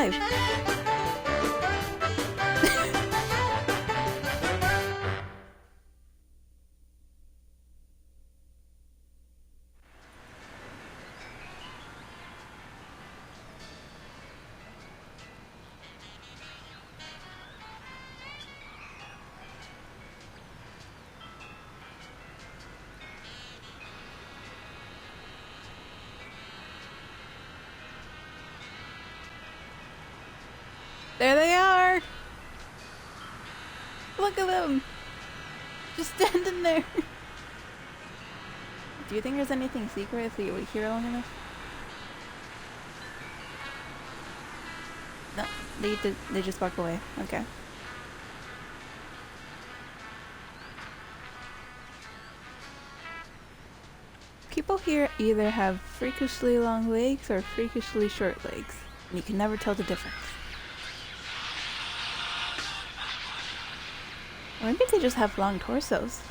alive. There they are! Look at them! Just standing there. Do you think there's anything secret if we wait here long enough? No, they just walk away. Okay. People here either have freakishly long legs or freakishly short legs, and you can never tell the difference. Or maybe they just have long torsos.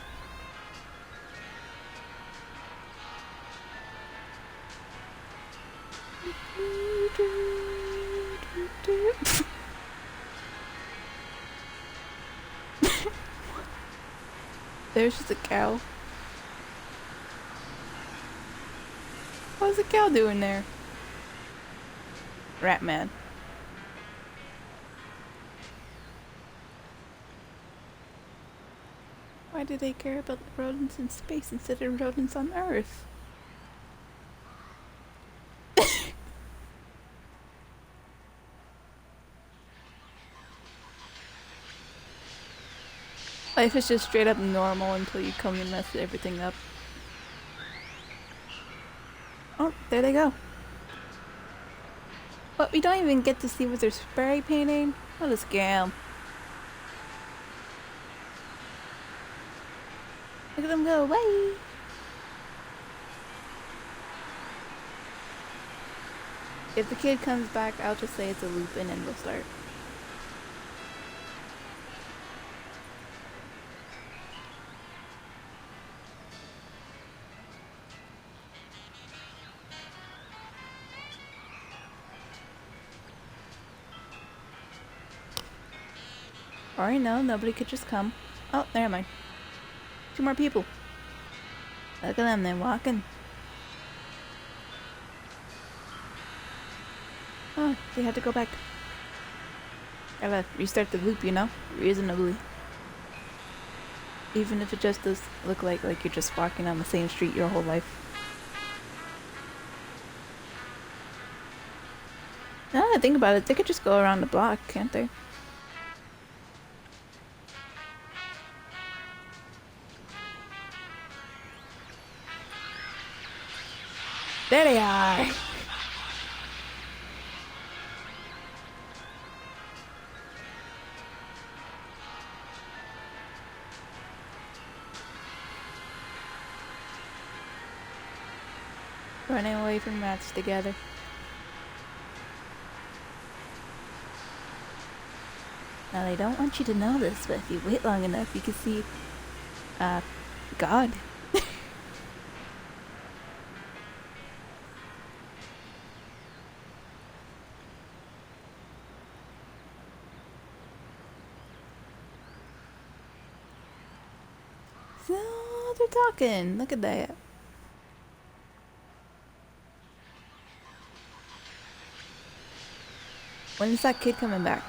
There's just a cow. What's the cow doing there? Rat man. Why do they care about the rodents in space instead of rodents on Earth? Life is just straight up normal until you come and mess everything up. Oh, there they go. But we don't even get to see what they're spray painting. What a scam. Look at them go away. If the kid comes back, I'll just say it's a loop and then we'll start. Or no, nobody could just come. Oh, never mind. 2 more people. Look at them, they're walking. Oh, they had to go back. Gotta restart the loop, you know? Reasonably. Even if it just does look like you're just walking on the same street your whole life. Now that I think about it, they could just go around the block, can't they? There they are! Running away from rats together. Now they don't want you to know this, but if you wait long enough you can see, God. So they're talking. Look at that. When is that kid coming back?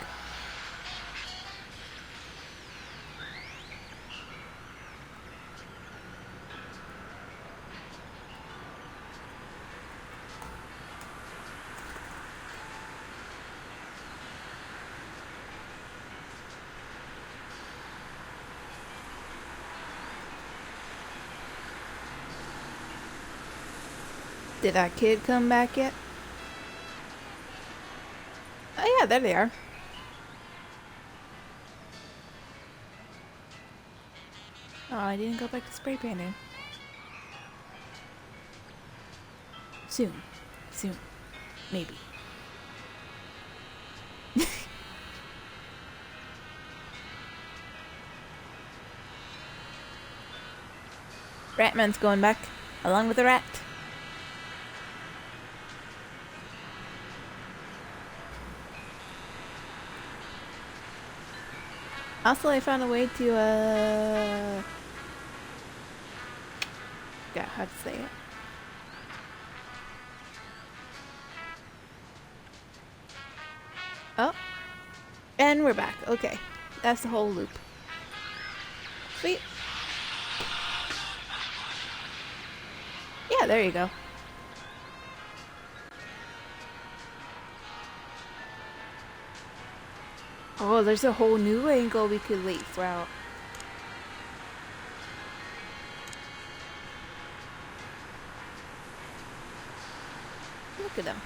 Did that kid come back yet? Oh yeah, there they are. Oh, I didn't go back to spray painting. Soon. Soon. Maybe. Ratman's going back, along with the rat. Also, I found a way to, forgot how to say it. Oh. And we're back. Okay. That's the whole loop. Sweet. Yeah, there you go. Oh, there's a whole new angle we could leave out. Look at them.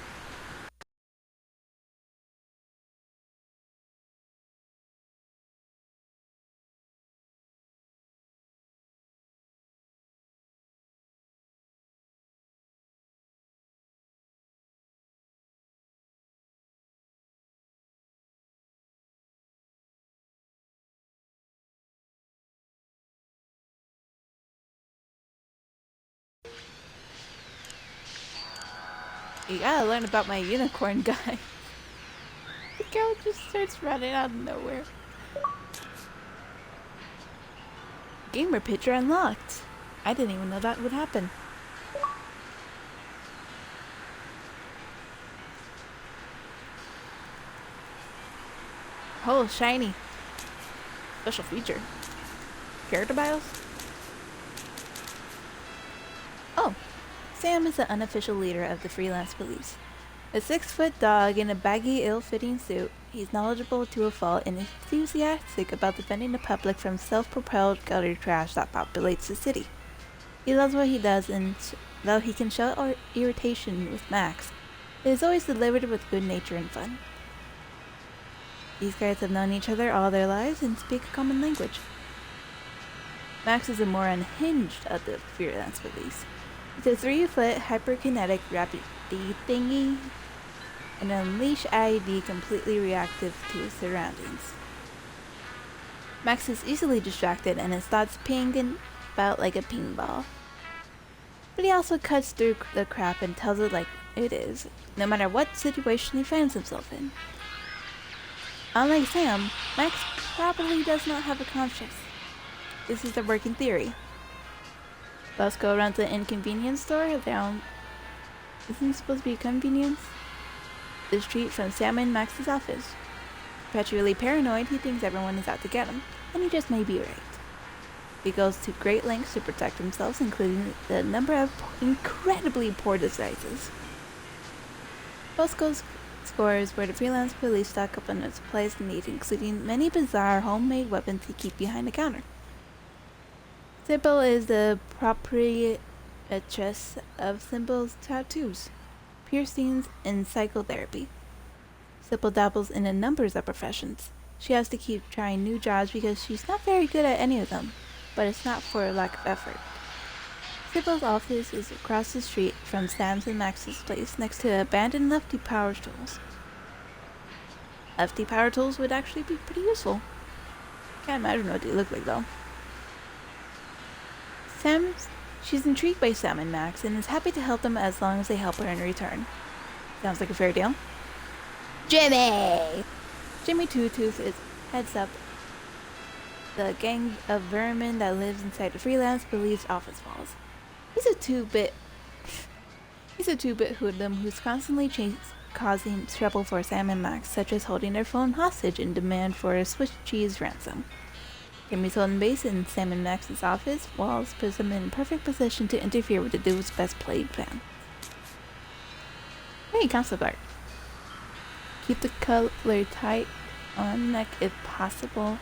You gotta learn about my unicorn guy. The girl just starts running out of nowhere. Gamer picture unlocked. I didn't even know that would happen. Oh, shiny. Special feature. Character bios? Oh, Sam is the unofficial leader of the freelance police. A 6-foot dog in a baggy, ill-fitting suit, he's knowledgeable to a fault and enthusiastic about defending the public from self-propelled gutter trash that populates the city. He loves what he does, and though he can show irritation with Max, it is always delivered with good nature and fun. These guys have known each other all their lives and speak a common language. Max is the more unhinged of the freelance police. He's a 3-foot hyperkinetic rapid thingy, an unleashed IED completely reactive to his surroundings. Max is easily distracted and his thoughts ping about like a ping ball. But he also cuts through the crap and tells it like it is, no matter what situation he finds himself in. Unlike Sam, Max probably does not have a conscience. This is a working theory. Bosco runs an inconvenience store down... Isn't it supposed to be a convenience? The street from Sam and Max's office. Perpetually paranoid, he thinks everyone is out to get him, and he just may be right. He goes to great lengths to protect himself, including the number of incredibly poor disguises. Bosco's scores where the freelance police stock up on the supplies they need, including many bizarre homemade weapons to keep behind the counter. Sybil is the proprietress of Symbol's tattoos, piercings, and psychotherapy. Sybil dabbles in a number of professions. She has to keep trying new jobs because she's not very good at any of them, but it's not for a lack of effort. Sybil's office is across the street from Sam's and Max's place, next to abandoned Lefty Power Tools. Lefty Power Tools would actually be pretty useful. Can't imagine what they look like though. She's intrigued by Sam and Max and is happy to help them as long as they help her in return. Sounds like a fair deal. Jimmy! Jimmy Two-Tooth heads up the gang of vermin that lives inside the freelance police office walls. He's a two-bit hoodlum who's constantly causing trouble for Sam and Max, such as holding their phone hostage in demand for a Swiss cheese ransom. Jimmy's holding base in Sam and Max's office walls puts him in perfect position to interfere with the dude's best played plan. Hey, concept art. Keep the collar tight on neck if possible.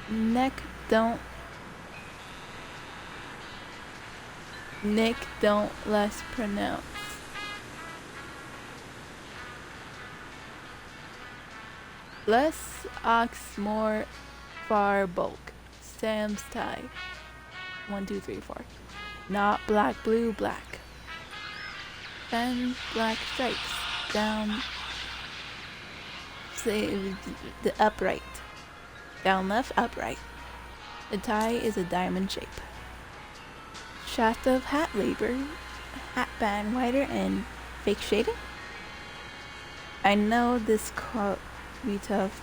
Nick don't less pronounce. Less ox, more far bulk. Sam's tie. 1, 2, 3, 4. Not black, blue, black. Then black stripes. Down. Say the upright. Down left, upright. The tie is a diamond shape. Shaft of hat labor. Hat band wider and fake shading. I know this quote be tough.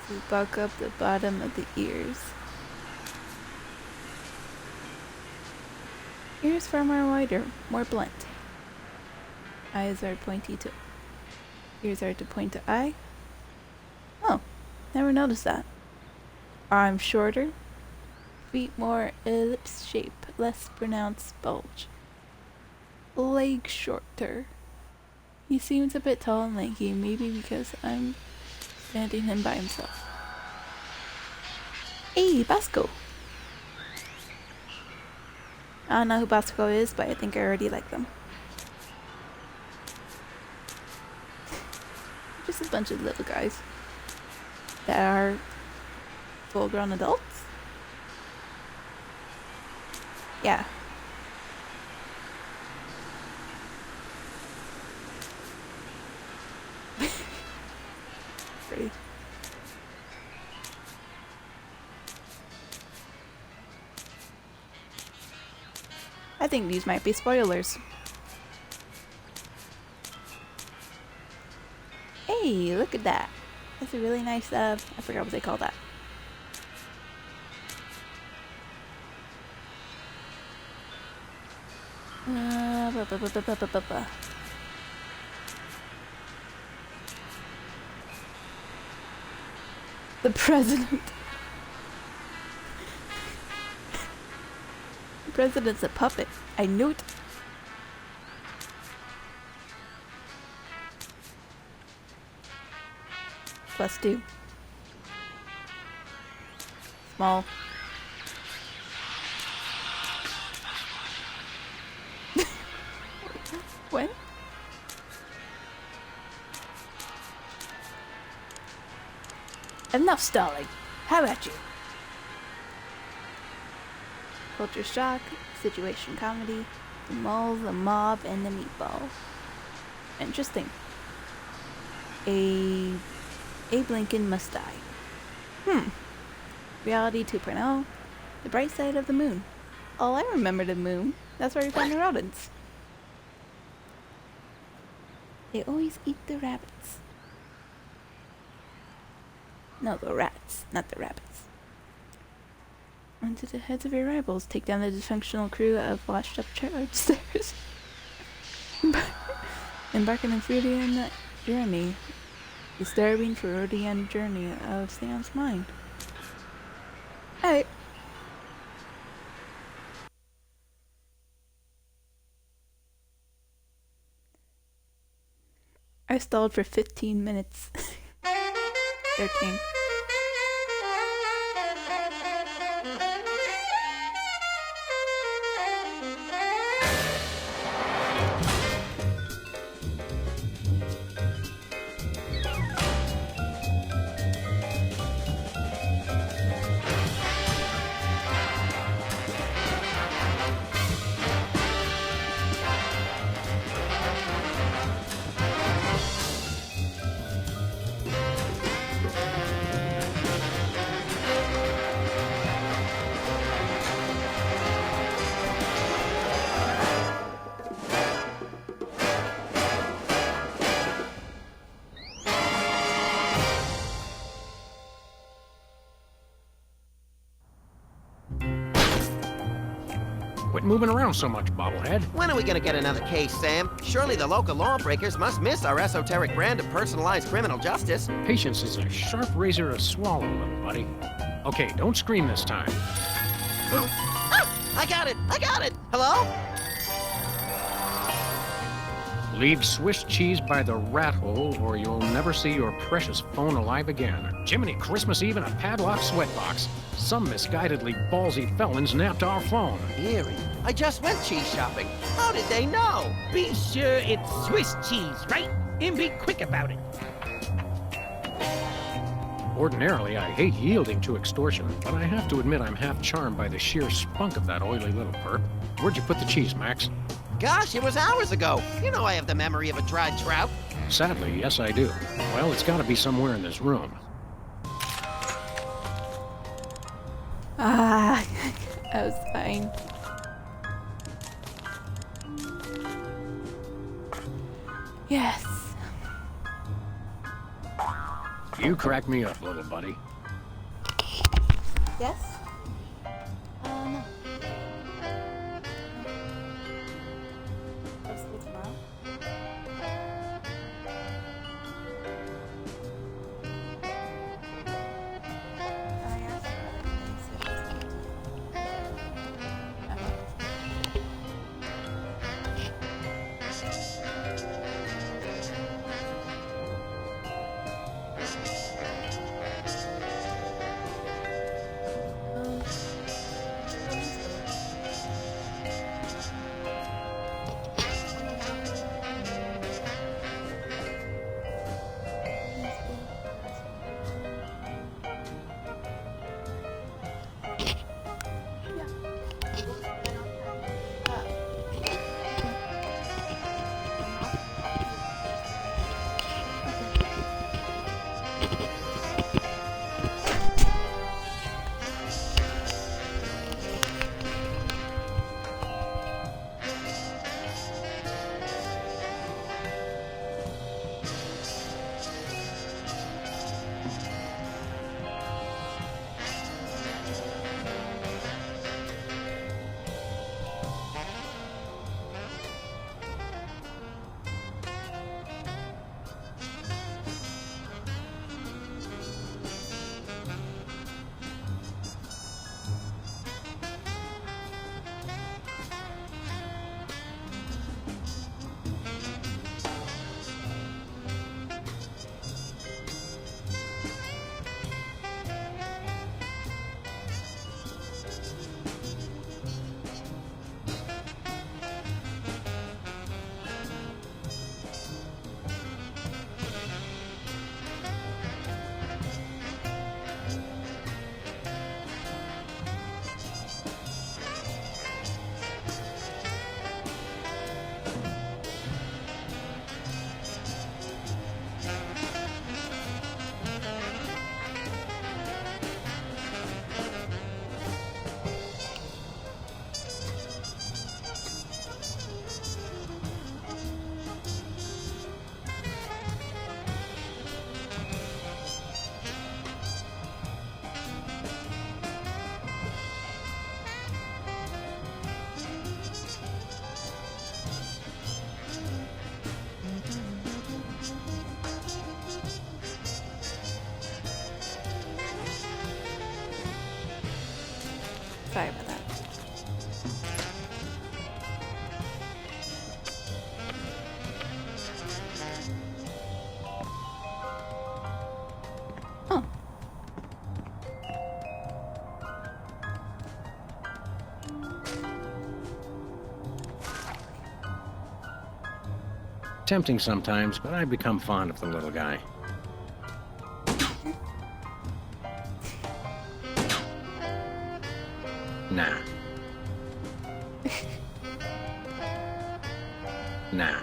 to bulk up the bottom of the ears. Ears far more wider, more blunt. Eyes are pointy to... Ears are to point to eye. Oh, never noticed that. Arms shorter. Feet more ellipse shape, less pronounced bulge. Legs shorter. He seems a bit tall and lanky, maybe because I'm standing him by himself. Hey, Basco! I don't know who Basco is, but I think I already like them. Just a bunch of little guys that are full-grown adults. Yeah. Pretty. I think these might be spoilers. Hey, look at that. That's a really nice, I forgot what they call that. The president. The president's a puppet. I knew it. +2. Small. When? Enough stalling. How about you? Culture shock, situation comedy, the mole, the mob, and the meatball. Interesting. Abe Lincoln must die. Reality 2.0. The bright side of the moon. Oh, I remember the moon. That's where we found the rodents. They always eat the rabbits. No, the rats, not the rabbits. Onto the heads of your rivals. Take down the dysfunctional crew of washed-up charioteers. Embark on a Freudian journey. Disturbing Freudian journey of Sam's mind. Alright. I stalled for 15 minutes. 13. Quit moving around so much, bobblehead. When are we gonna get another case, Sam? Surely the local lawbreakers must miss our esoteric brand of personalized criminal justice. Patience is a sharp razor to swallow, little buddy. Okay, don't scream this time. I got it! I got it! Hello? Leave Swiss cheese by the rat hole, or you'll never see your precious phone alive again. Jiminy Christmas Eve in a padlocked sweatbox. Some misguidedly ballsy felons napped our phone. Eerie. I just went cheese shopping. How did they know? Be sure it's Swiss cheese, right? And be quick about it. Ordinarily, I hate yielding to extortion, but I have to admit I'm half charmed by the sheer spunk of that oily little perp. Where'd you put the cheese, Max? Gosh, it was hours ago. You know I have the memory of a dried trout. Sadly, yes I do. Well, it's gotta be somewhere in this room. Ah, I was fine. Yes. You crack me up, little buddy. Yes? No. I'll see you tomorrow. I asked her and she said sorry about that. Oh. Tempting sometimes, but I've become fond of the little guy. Nah. Nah.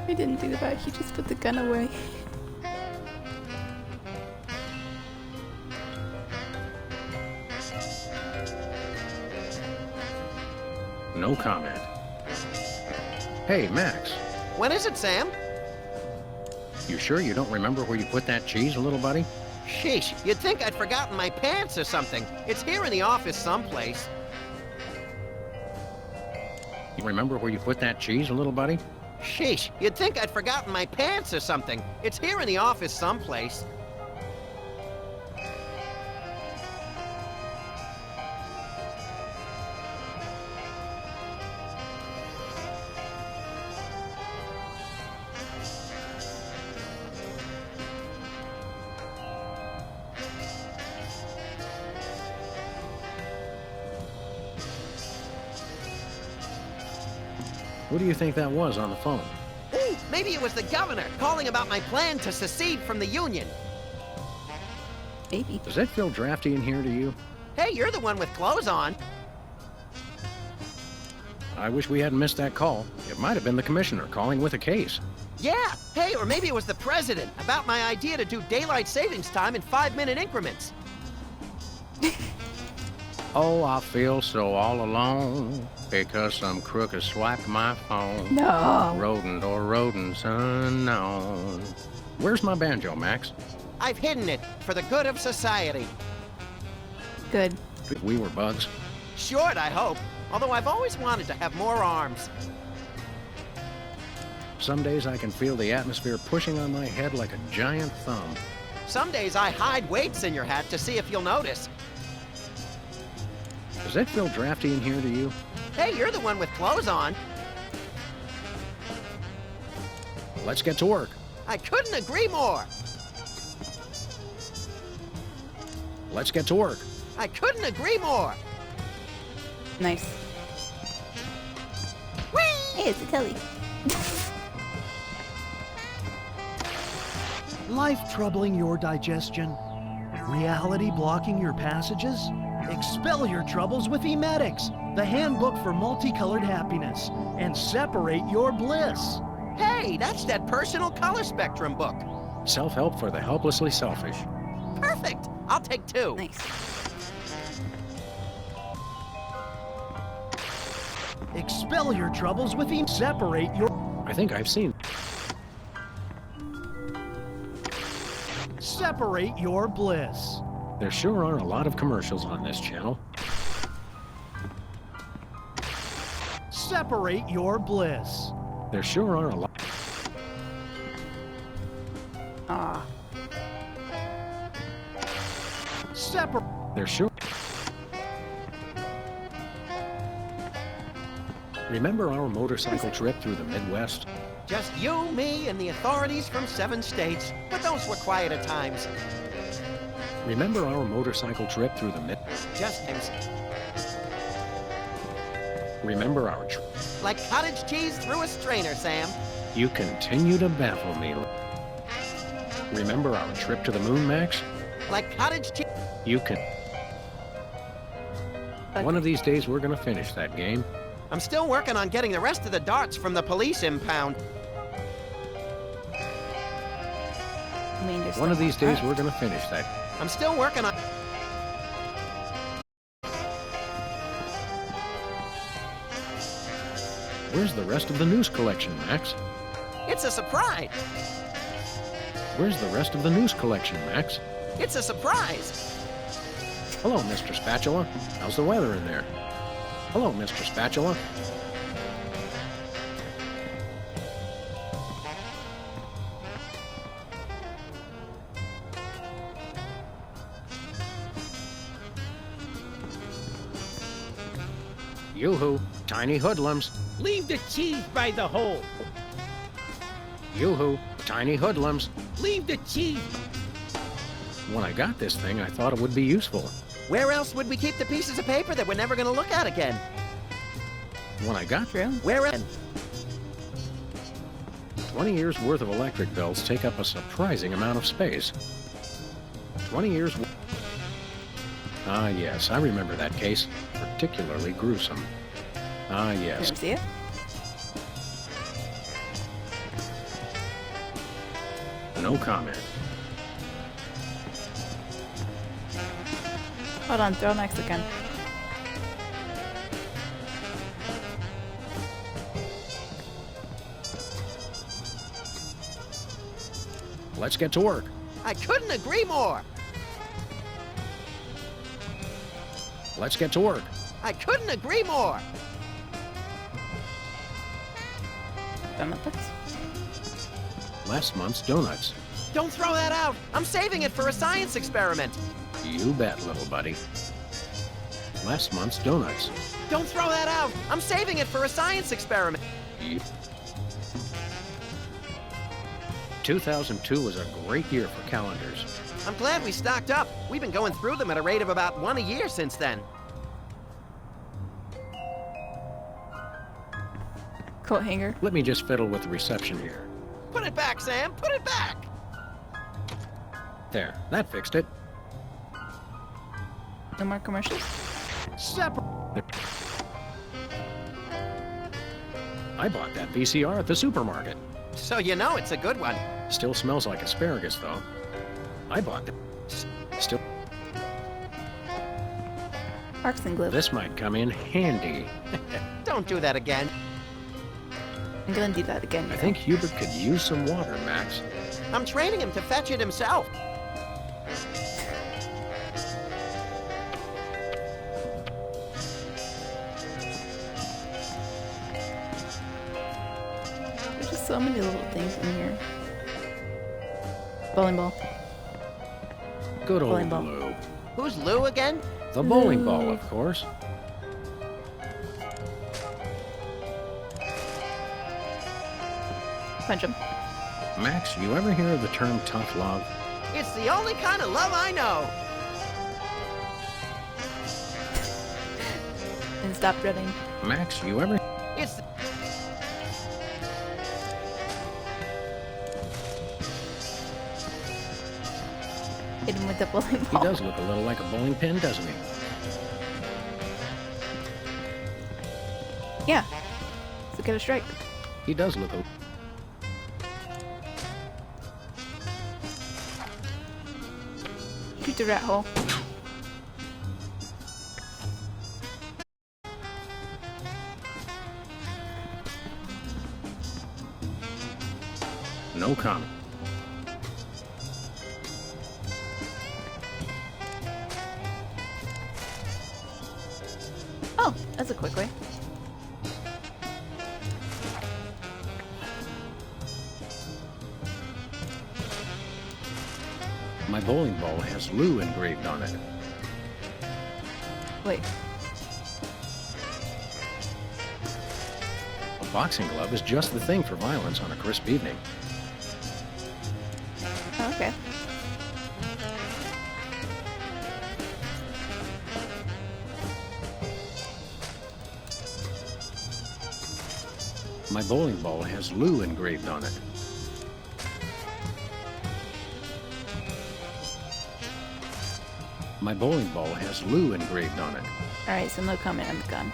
He didn't do that. He just put the gun away. No comment. Hey, Max. When is it, Sam? You sure you don't remember where you put that cheese, little buddy? Sheesh, you'd think I'd forgotten my pants or something. It's here in the office someplace. You remember where you put that cheese, little buddy? Sheesh, you'd think I'd forgotten my pants or something. It's here in the office someplace. Who do you think that was on the phone? Ooh, maybe it was the governor calling about my plan to secede from the Union. Maybe. Does that feel drafty in here to you? Hey, you're the one with clothes on. I wish we hadn't missed that call. It might have been the commissioner calling with a case. Yeah, hey, or maybe it was the president about my idea to do daylight savings time in 5-minute increments. Oh, I feel so all alone because some crook has swiped my phone. No. Rodent or rodents unknown. Where's my banjo, Max? I've hidden it for the good of society. Good. We were bugs. Short, I hope. Although I've always wanted to have more arms. Some days I can feel the atmosphere pushing on my head like a giant thumb. Some days I hide weights in your hat to see if you'll notice. Does it feel drafty in here to you? Hey, you're the one with clothes on. Let's get to work. I couldn't agree more. Let's get to work. I couldn't agree more. Nice. Whee! Hey, it's a Telly. Life troubling your digestion? Reality blocking your passages? Expel your troubles with Emetics, the handbook for multicolored happiness, and separate your bliss. Hey, that's that personal color spectrum book. Self-help for the helplessly selfish. Perfect. I'll take 2. Nice. Expel your troubles with separate your... I think I've seen. Separate your bliss. There sure are a lot of commercials on this channel. Separate your bliss. There sure are a lot. Aw. Separate... There sure. Remember our motorcycle trip through the Midwest? Just you, me, and the authorities from 7 states. But those were quieter times. Remember our motorcycle trip through the Mid... Just Remember our trip... like cottage cheese through a strainer, Sam. You continue to baffle me. Remember our trip to the moon, Max? Like cottage cheese. You can... One of these days we're gonna finish that game. I'm still working on getting the rest of the darts from the police impound. I mean, there's One of still these more days left. we're gonna finish that. I'm still working on... Where's the rest of the news collection, Max? It's a surprise. Where's the rest of the news collection, Max? It's a surprise. Hello, Mr. Spatula. How's the weather in there? Hello, Mr. Spatula. Yoo-hoo, tiny hoodlums. Leave the cheese by the hole. Yoo-hoo, tiny hoodlums. Leave the cheese. When I got this thing, I thought it would be useful. Where else would we keep the pieces of paper that we're never going to look at again? When I got True. Where else? 20 years worth of electric bills take up a surprising amount of space. 20 years... Ah, yes, I remember that case. Particularly gruesome. Ah, yes. Didn't see it. No comment. Hold on, throw Mexican. Let's get to work. I couldn't agree more. Let's get to work. I couldn't agree more. Donuts. Last month's donuts. Don't throw that out. I'm saving it for a science experiment. You bet, little buddy. Last month's donuts. Don't throw that out. I'm saving it for a science experiment. You... 2002 was a great year for calendars. I'm glad we stocked up. We've been going through them at a rate of about 1 a year since then. Coat hanger. Let me just fiddle with the reception here. Put it back, Sam. Put it back. There, that fixed it. No more commercials. Separate... I bought that VCR at the supermarket. So you know it's a good one. Still smells like asparagus, though. I bought that. Still... Boxing glove. This might come in handy. Don't do that again. I'm gonna do that again. I think Hubert could use some water, Max. I'm training him to fetch it himself. There's just so many little things in here. Bowling ball. Good old Bowling ball. Lou. Who's Lou again? The bowling ball, of course. Punch him. Max, you ever hear of the term tough love? It's the only kind of love I know. And stop running. Max, you ever... It's Hit him with the bowling He ball. does look a little like a bowling pin, doesn't he? Yeah. So get a strike. He does look a... Shoot the rat hole. No comment. Oh, that's a quick way. My bowling ball has Lou engraved on it. Wait. A boxing glove is just the thing for violence on a crisp evening. Oh, okay. My bowling ball has Lou engraved on it. My bowling ball has Lou engraved on it. Alright, so no comment on the gun.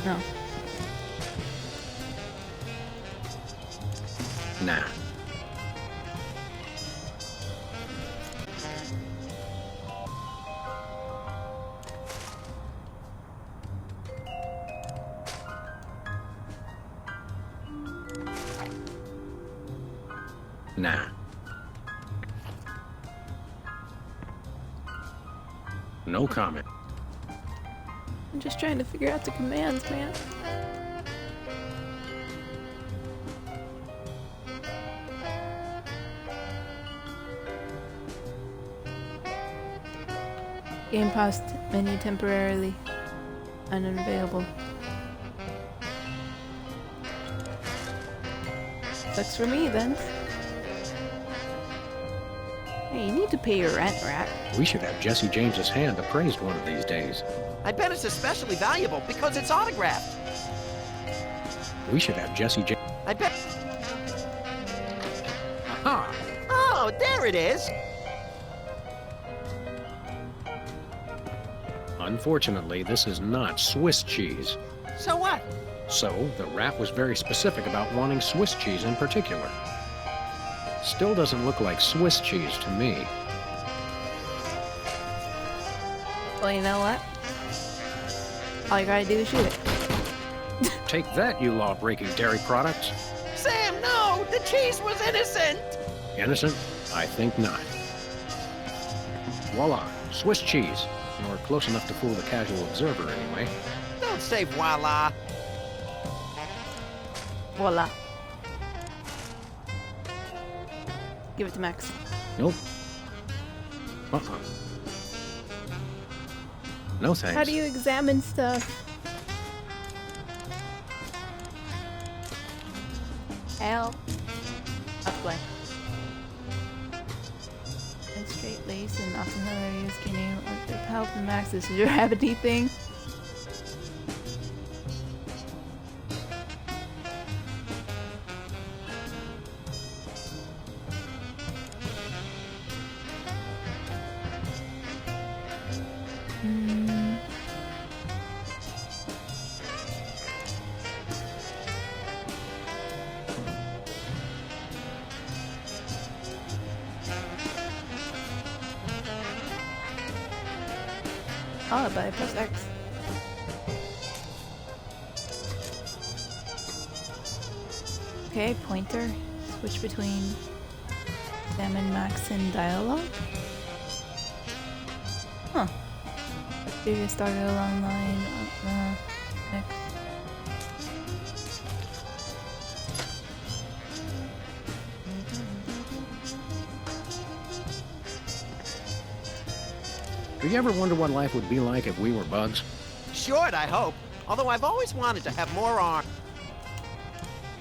No. Nah. Nah. No comment. I'm just trying to figure out the commands, man. Game paused. Menu temporarily unavailable. Sucks for me then. Hey, you need to pay your rent, rat. We should have Jesse James's hand appraised one of these days. I bet it's especially valuable because it's autographed. We should have Jesse James. I bet. Aha! Oh, there it is. Unfortunately, this is not Swiss cheese. So what? So, the rat was very specific about wanting Swiss cheese in particular. Still doesn't look like Swiss cheese to me. Well, you know what? All you gotta do is shoot it. Take that, you law-breaking dairy products. Sam, no! The cheese was innocent! Innocent? I think not. Voila, Swiss cheese. Or close enough to fool the casual observer, anyway. Don't say voila. Voila. Give it to Max. Nope. Uh-uh. No thanks. How do you examine stuff? Help. Up play. And straight lace and often other areas. Can you help Max? This is your rabbity thing. Ah, but I pressed X. Okay, pointer. Switch between Sam and Max in dialogue. Huh. Do you start a long line? Next. Do you ever wonder what life would be like if we were bugs? Short, I hope. Although I've always wanted to have more arms.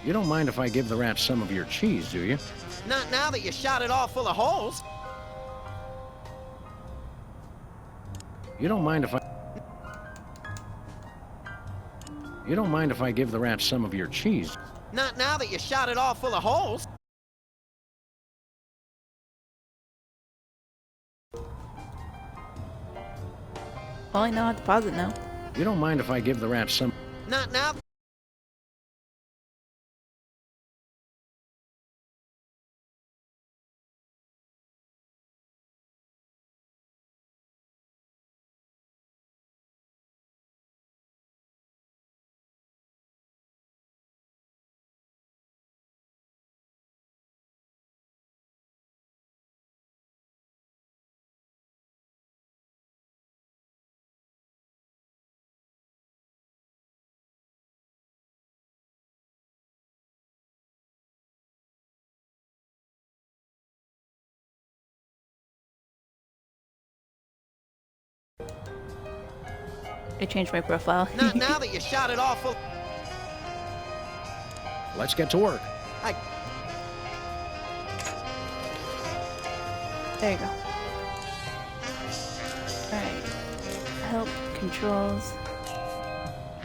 You don't mind if I give the rats some of your cheese, do you? Not now that you shot it all full of holes. You don't mind if I... You don't mind if I give the rats some of your cheese? Not now that you shot it all full of holes. Well, I know how to pause it now. You don't mind if I give the rats some... Not now. I changed my profile. Not now that you shot it all full. Let's get to work. There you go. Alright. Help, controls.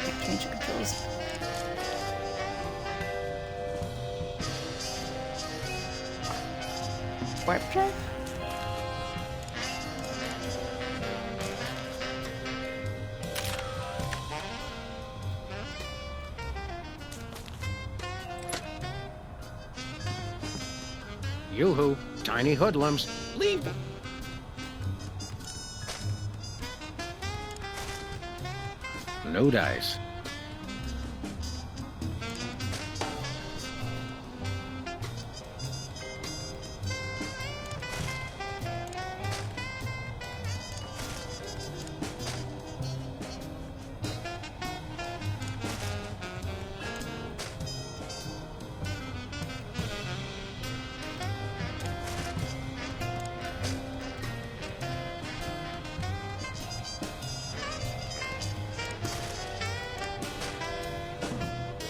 Can't change the controls. Warp drive? Yoo-hoo, tiny hoodlums. Leave. No dice.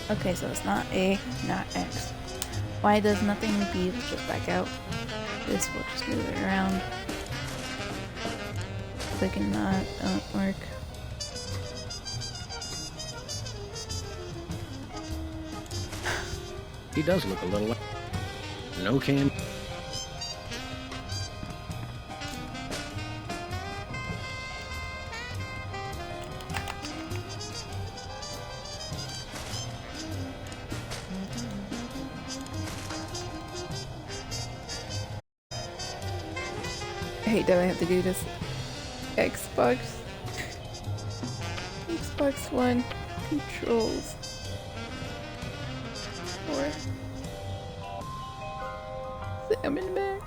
Okay, so it's not A, not X. Y does nothing, B will just back out. This will just move it around. Click and not, don't work. He does look a little like... No can... I hate that I have to do this. Xbox. Xbox One controls. Or Sam and Max.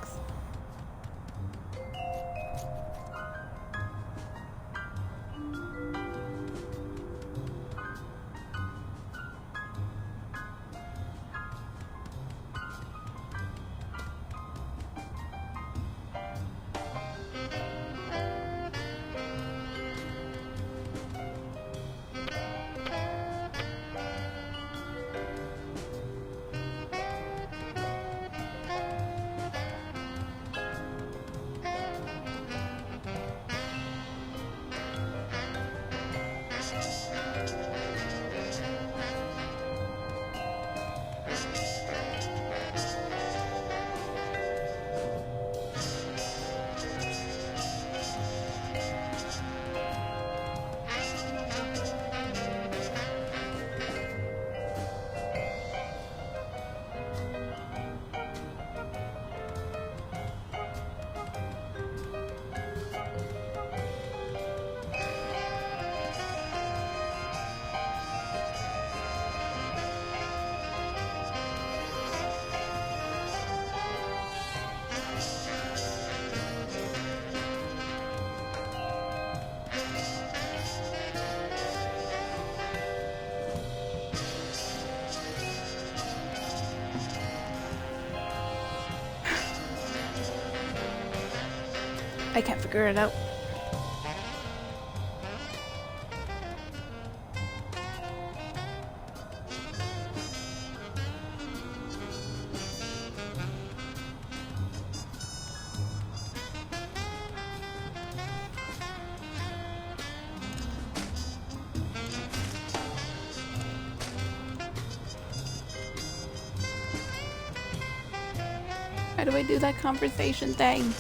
I can't figure it out. How do I do that conversation thing?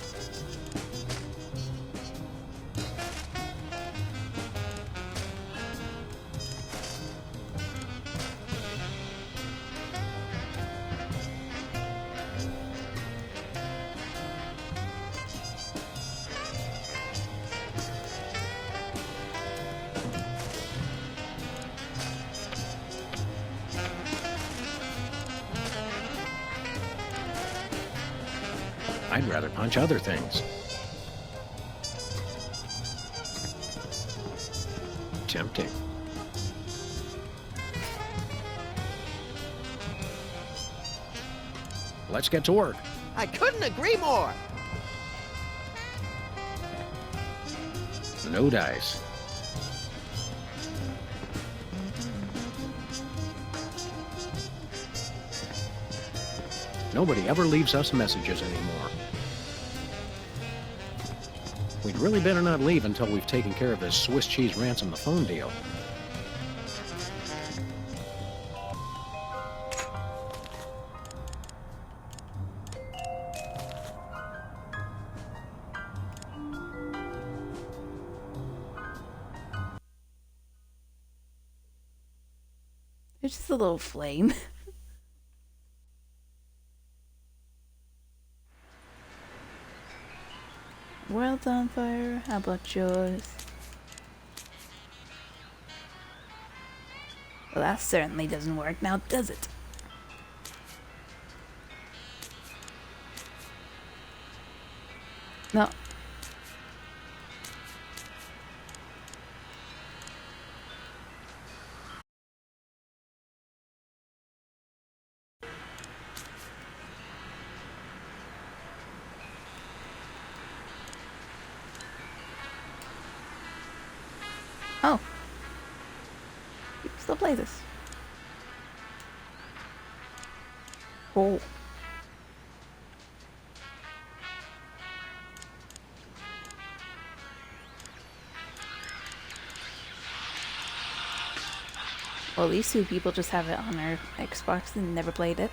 I'd rather punch other things. Tempting. Let's get to work. I couldn't agree more. No dice. Nobody ever leaves us messages anymore. We'd really better not leave until we've taken care of this Swiss cheese ransom the phone deal. It's just a little flame. World's on fire. How about yours? Well, that certainly doesn't work now, does it? No. Oh. You can still play this. Oh. Well, these two people just have it on their Xbox and never played it.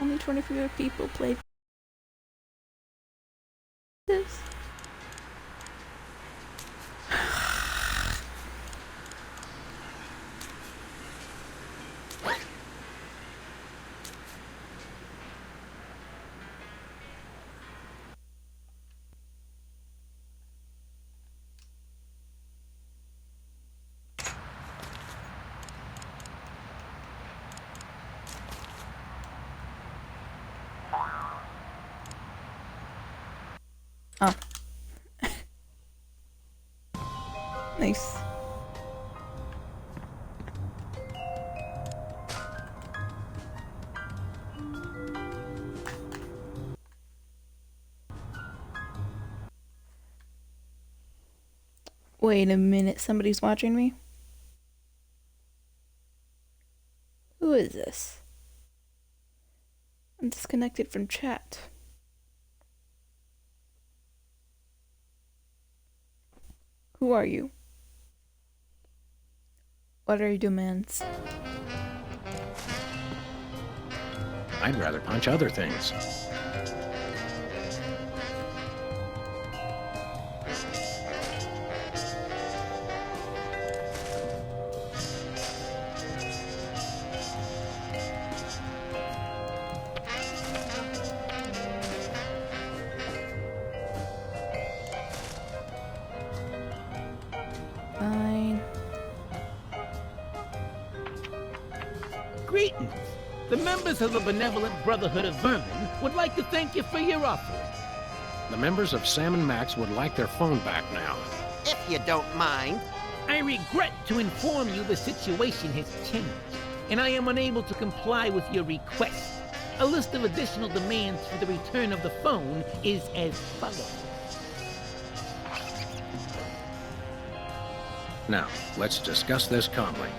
Only 24 people played this. Oh. Nice. Wait a minute, somebody's watching me? Who is this? I'm disconnected from chat. Who are you? What are your demands? I'd rather punch other things. Fine. Greetings. The members of the Benevolent Brotherhood of Vermin would like to thank you for your offering. The members of Sam and Max would like their phone back now. If you don't mind. I regret to inform you the situation has changed. and I am unable to comply with your request. A list of additional demands for the return of the phone is as follows. Now, let's discuss this calmly.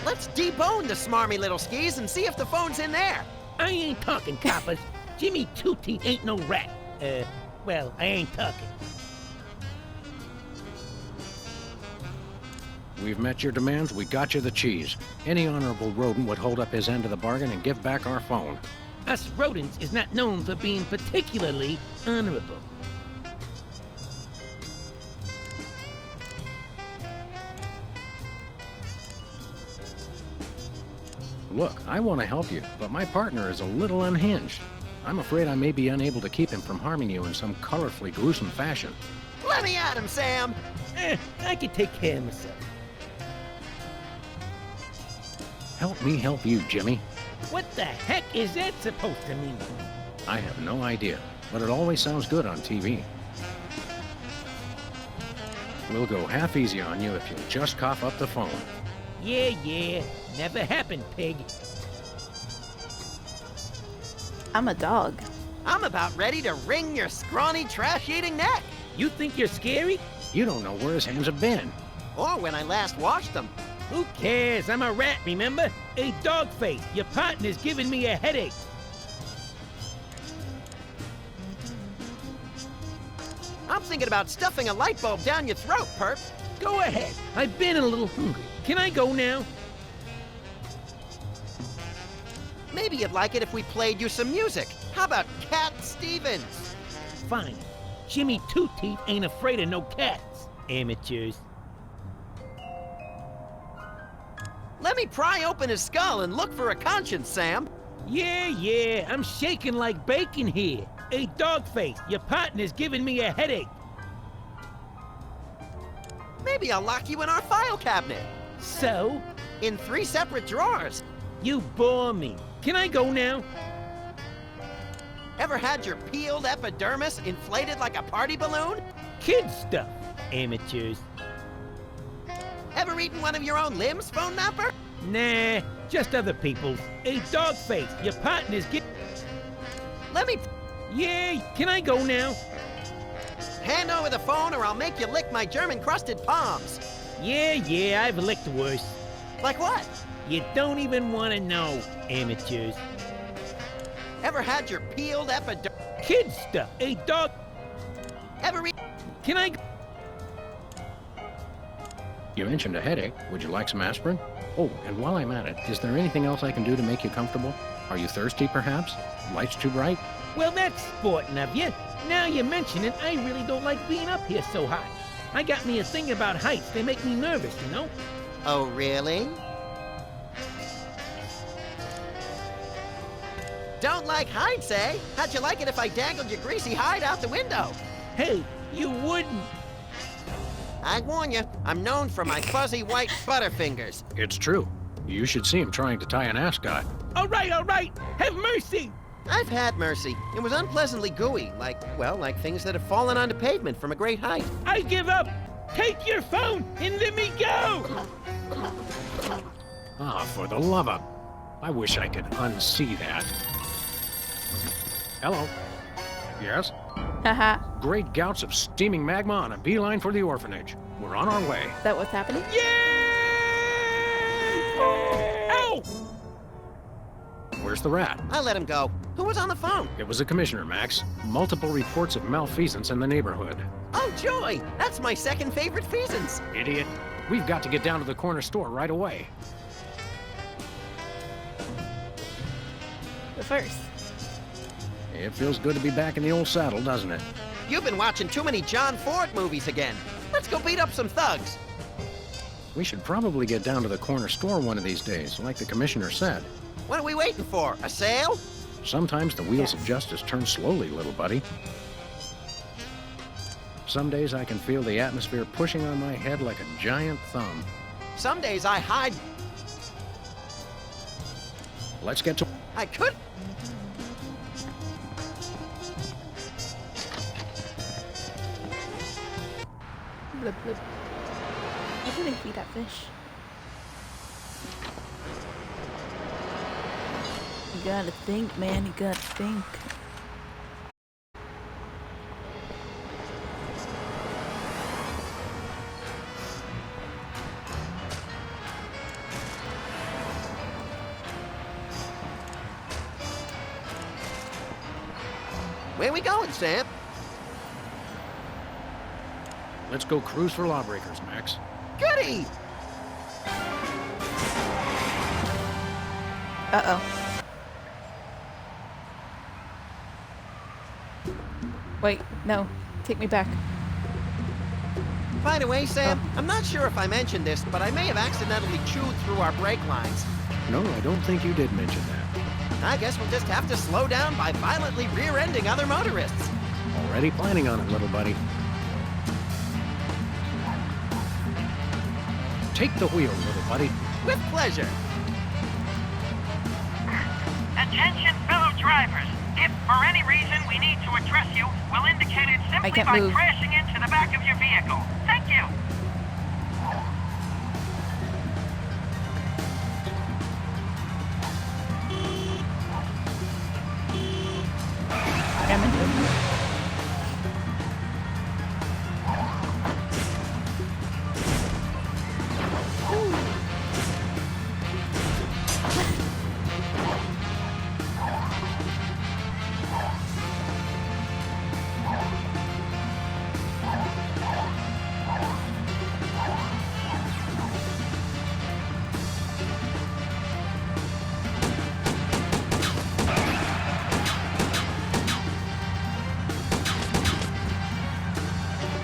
Let's debone the smarmy little skis and see if the phone's in there. I ain't talking, coppers. Jimmy Two-Teeth ain't no rat. Well, I ain't talking. We've met your demands, we got you the cheese. Any honorable rodent would hold up his end of the bargain and give back our phone. Us rodents is not known for being particularly honorable. Look, I want to help you, but my partner is a little unhinged. I'm afraid I may be unable to keep him from harming you in some colorfully gruesome fashion. Let me at him, Sam. I can take care of myself. Help me help you, Jimmy. What the heck is that supposed to mean? I have no idea, but it always sounds good on TV. We'll go half easy on you if you'll just cough up the phone. Yeah, never happened, pig. I'm a dog. I'm about ready to wring your scrawny, trash-eating neck. You think you're scary? You don't know where his hands have been. Or when I last washed them. Who cares? I'm a rat, remember? Hey, Dogface, your partner's giving me a headache. I'm thinking about stuffing a light bulb down your throat, Perp. Go ahead. I've been a little hungry. Can I go now? Maybe you'd like it if we played you some music. How about Cat Stevens? Fine. Jimmy Two-Teeth ain't afraid of no cats. Amateurs. Let me pry open his skull and look for a conscience, Sam. Yeah, I'm shaking like bacon here. Hey, Dogface, your partner's giving me a headache. Maybe I'll lock you in our file cabinet. So? In 3 separate drawers. You bore me. Can I go now? Ever had your peeled epidermis inflated like a party balloon? Kid stuff. Amateurs. Ever eaten one of your own limbs, phone napper? Nah, just other people's. Hey, Dogface, your partner's Let me Yeah, can I go now? hand over the phone or I'll make you lick my German-crusted palms. Yeah, I've licked worse. Like what? You don't even want to know, amateurs. Ever had your peeled epidermis? Kid stuff. Hey, dog. Ever eat? Can I? You mentioned a headache. Would you like some aspirin? Oh, and while I'm at it, is there anything else I can do to make you comfortable? Are you thirsty, perhaps? Lights too bright? Well, that's sporting of you. Now you mention it, I really don't like being up here so high. I got me a thing about heights. They make me nervous, you know? Oh, really? Don't like heights, eh? How'd you like it if I dangled your greasy hide out the window? Hey, you wouldn't. I warn you, I'm known for my fuzzy white butterfingers. It's true. You should see him trying to tie an ascot. All right. Have mercy. I've had mercy. It was unpleasantly gooey, like things that have fallen onto pavement from a great height. I give up. Take your phone and let me go. Ah, for the love of... I wish I could unsee that. Hello. Yes? Haha. Great gouts of steaming magma on a beeline for the orphanage. We're on our way. Is that what's happening? Ow! Where's the rat? I let him go. Who was on the phone? It was the commissioner, Max. Multiple reports of malfeasance in the neighborhood. Oh, joy! That's my second favorite feasance. Idiot. We've got to get down to the corner store right away. But first, It feels good to be back in the old saddle, doesn't it? You've been watching too many John Ford movies again. Let's go beat up some thugs. We should probably get down to the corner store one of these days, like the commissioner said. What are we waiting for? A sale? Sometimes the wheels of Yes. justice turn slowly, little buddy. Some days I can feel the atmosphere pushing on my head like a giant thumb. Some days I hide. Let's get to... I could. blip blip. How do they feed that fish? gotta think, man. You gotta think. Where we going, Sam? Let's go cruise for lawbreakers, Max. Goody! Uh-oh. Wait, no. Take me back. By the way, Sam, I'm not sure if I mentioned this, but I may have accidentally chewed through our brake lines. No, I don't think you did mention that. I guess we'll just have to slow down by violently rear-ending other motorists. Already planning on it, little buddy. Take the wheel, little buddy. With pleasure. Attention, fellow drivers. If for any reason we need to address you, we'll indicate it simply can't by move. crashing into the back of your vehicle. Thank you. Damn it.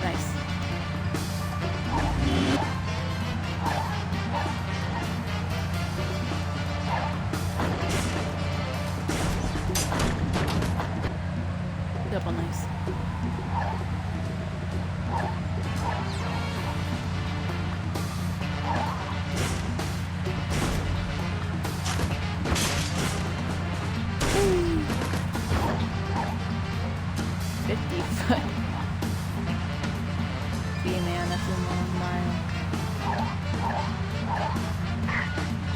Nice. Double nice. Woo. 50 foot. Gee, man, that's a long mile.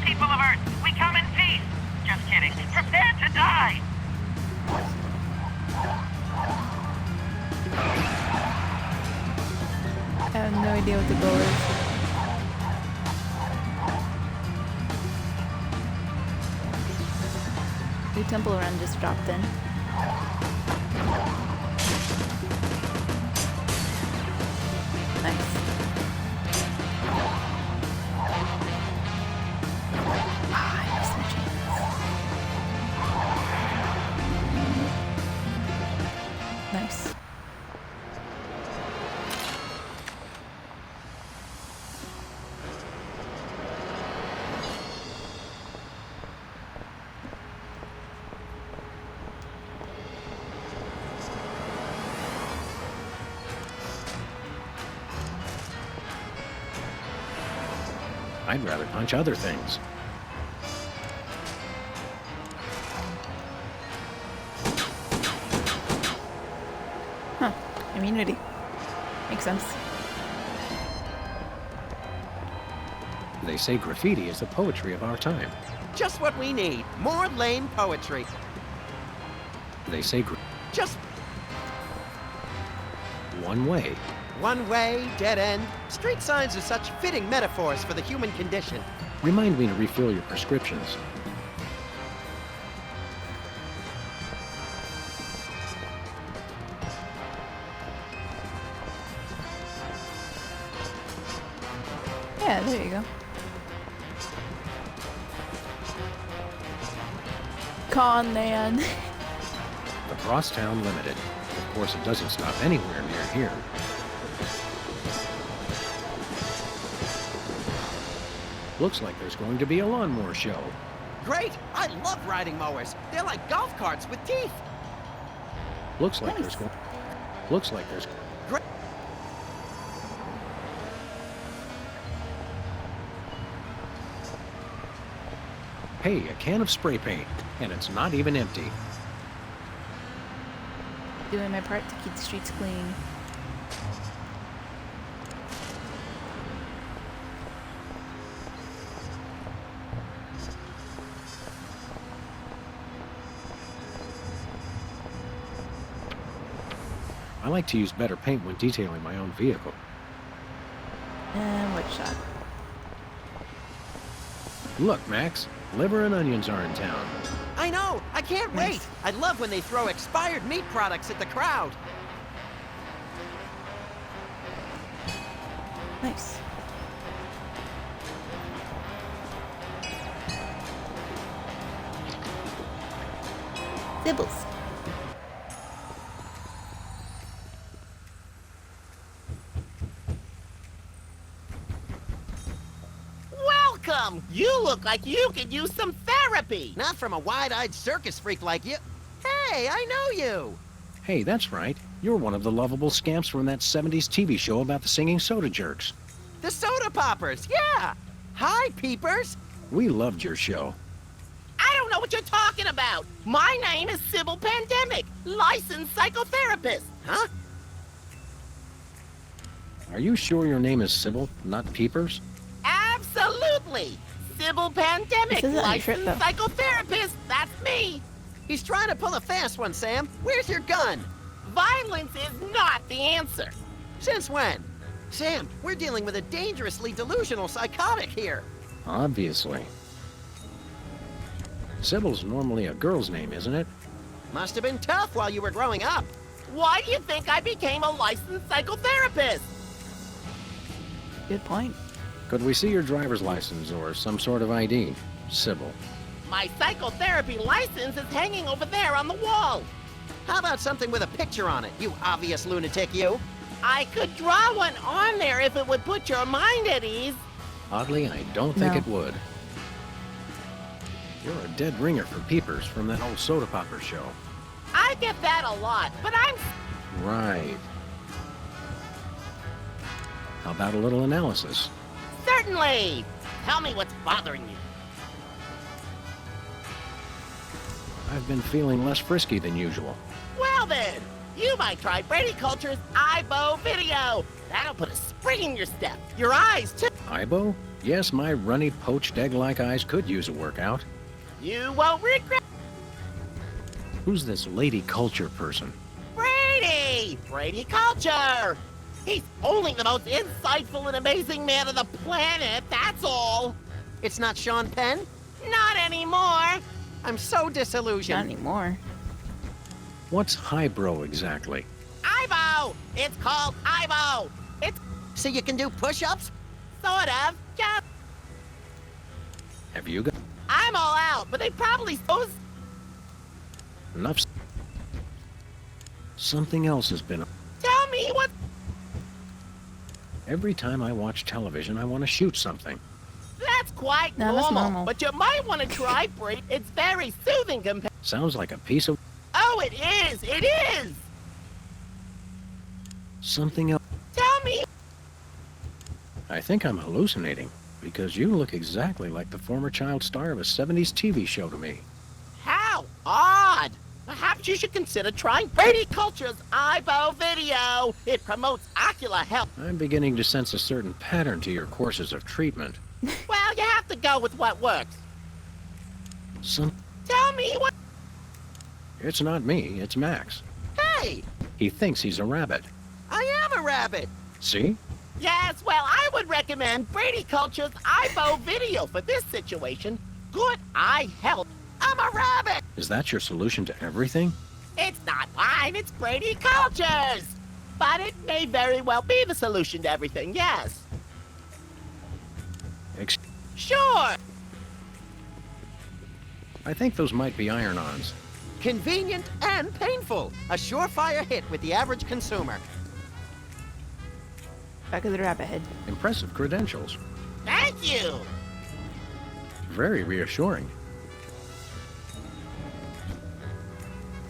People of Earth, we come in peace. Just kidding. Prepare to die. I have no idea what the goal is. New temple run just dropped in. Nice. Ah, I missed my chance. Nice. I'd rather punch other things. Huh. Immunity. Makes sense. They say graffiti is the poetry of our time. Just what we need. More lame poetry. They say Just one way. one way, dead end. Street signs are such fitting metaphors for the human condition. Remind me to refill your prescriptions. Yeah, there you go. Con man. The Crosstown Limited. Of course, it doesn't stop anywhere near here. Looks like there's going to be a lawnmower show. Great! I love riding mowers. They're like golf carts with teeth. Looks like Nice. there's Great. Hey, a can of spray paint, and it's not even empty. Doing my part to keep the streets clean. I like to use better paint when detailing my own vehicle. And what shot? Look, Max, liver and onions are in town. I know! I can't Nice. wait! I love when they throw expired meat products at the crowd. Nice. Dibbles. Welcome! You look like you could use some therapy! Not from a wide-eyed circus freak like you. Hey, I know you! Hey, that's right. You're one of the lovable scamps from that 70s TV show about the singing soda jerks. The Soda Poppers, yeah! Hi, peepers! We loved your show. I don't know what you're talking about! My name is Sybil Pandemic, licensed psychotherapist! Huh? Are you sure your name is Sybil, not Peepers? Absolutely! Sybil Pandemic, This isn't on your trip, licensed though. psychotherapist, that's me! He's trying to pull a fast one, Sam. Where's your gun? Violence is not the answer! Since when? Sam, we're dealing with a dangerously delusional psychotic here. Obviously. Sybil's normally a girl's name, isn't it? Must have been tough while you were growing up. Why do you think I became a licensed psychotherapist? Good point. Could we see your driver's license or some sort of ID? Sybil. My psychotherapy license is hanging over there on the wall. How about something with a picture on it, you obvious lunatic, you? I could draw one on there if it would put your mind at ease. Oddly, I don't think No. it would. You're a dead ringer for Peepers from that old Soda Popper show. I get that a lot, but I'm... Right. How about a little analysis? Certainly! Tell me what's bothering you. I've been feeling less frisky than usual. Well then, you might try Brady Culture's IBO video. That'll put a spring in your step. Your eyes, too. Ibo? Yes, my runny, poached egg-like eyes could use a workout. You won't regret... Who's this lady culture person? Brady! Brady Culture! He's only the most insightful and amazing man on the planet, that's all. It's not Sean Penn? Not anymore. I'm so Not disillusioned. anymore. What's highbrow exactly? IBO! It's called IBO! It's So you can do push-ups? sort of just... Have you got I'm all out, but they probably supposed... enough? Something else has been... Tell me what... Every time I watch television, I want to shoot something. That's quite No, that's normal. But you might want to try Brady. It's very soothing compared... Sounds like a piece of... Oh, it is! It is! something else. Tell me... I think I'm hallucinating, because you look exactly like the former child star of a 70s TV show to me. How odd! Perhaps you should consider trying Brady Culture's IBO video. It promotes ocular health. I'm beginning to sense a certain pattern to your courses of treatment. Well, you have to go with what works. Tell me what... It's not me, it's Max. Hey, He thinks he's a rabbit. I am a rabbit. See? Yes, well, I would recommend Brady Culture's IBO video for this situation. Good eye health. I'm a rabbit. Is that your solution to everything? It's not mine, it's Brady Culture's. But it may very well be the solution to everything, yes. Ex- Sure. I think those might be iron-ons. Convenient and painful. A surefire hit with the average consumer. Back of the rabbit head. Impressive credentials. Thank you. Very reassuring.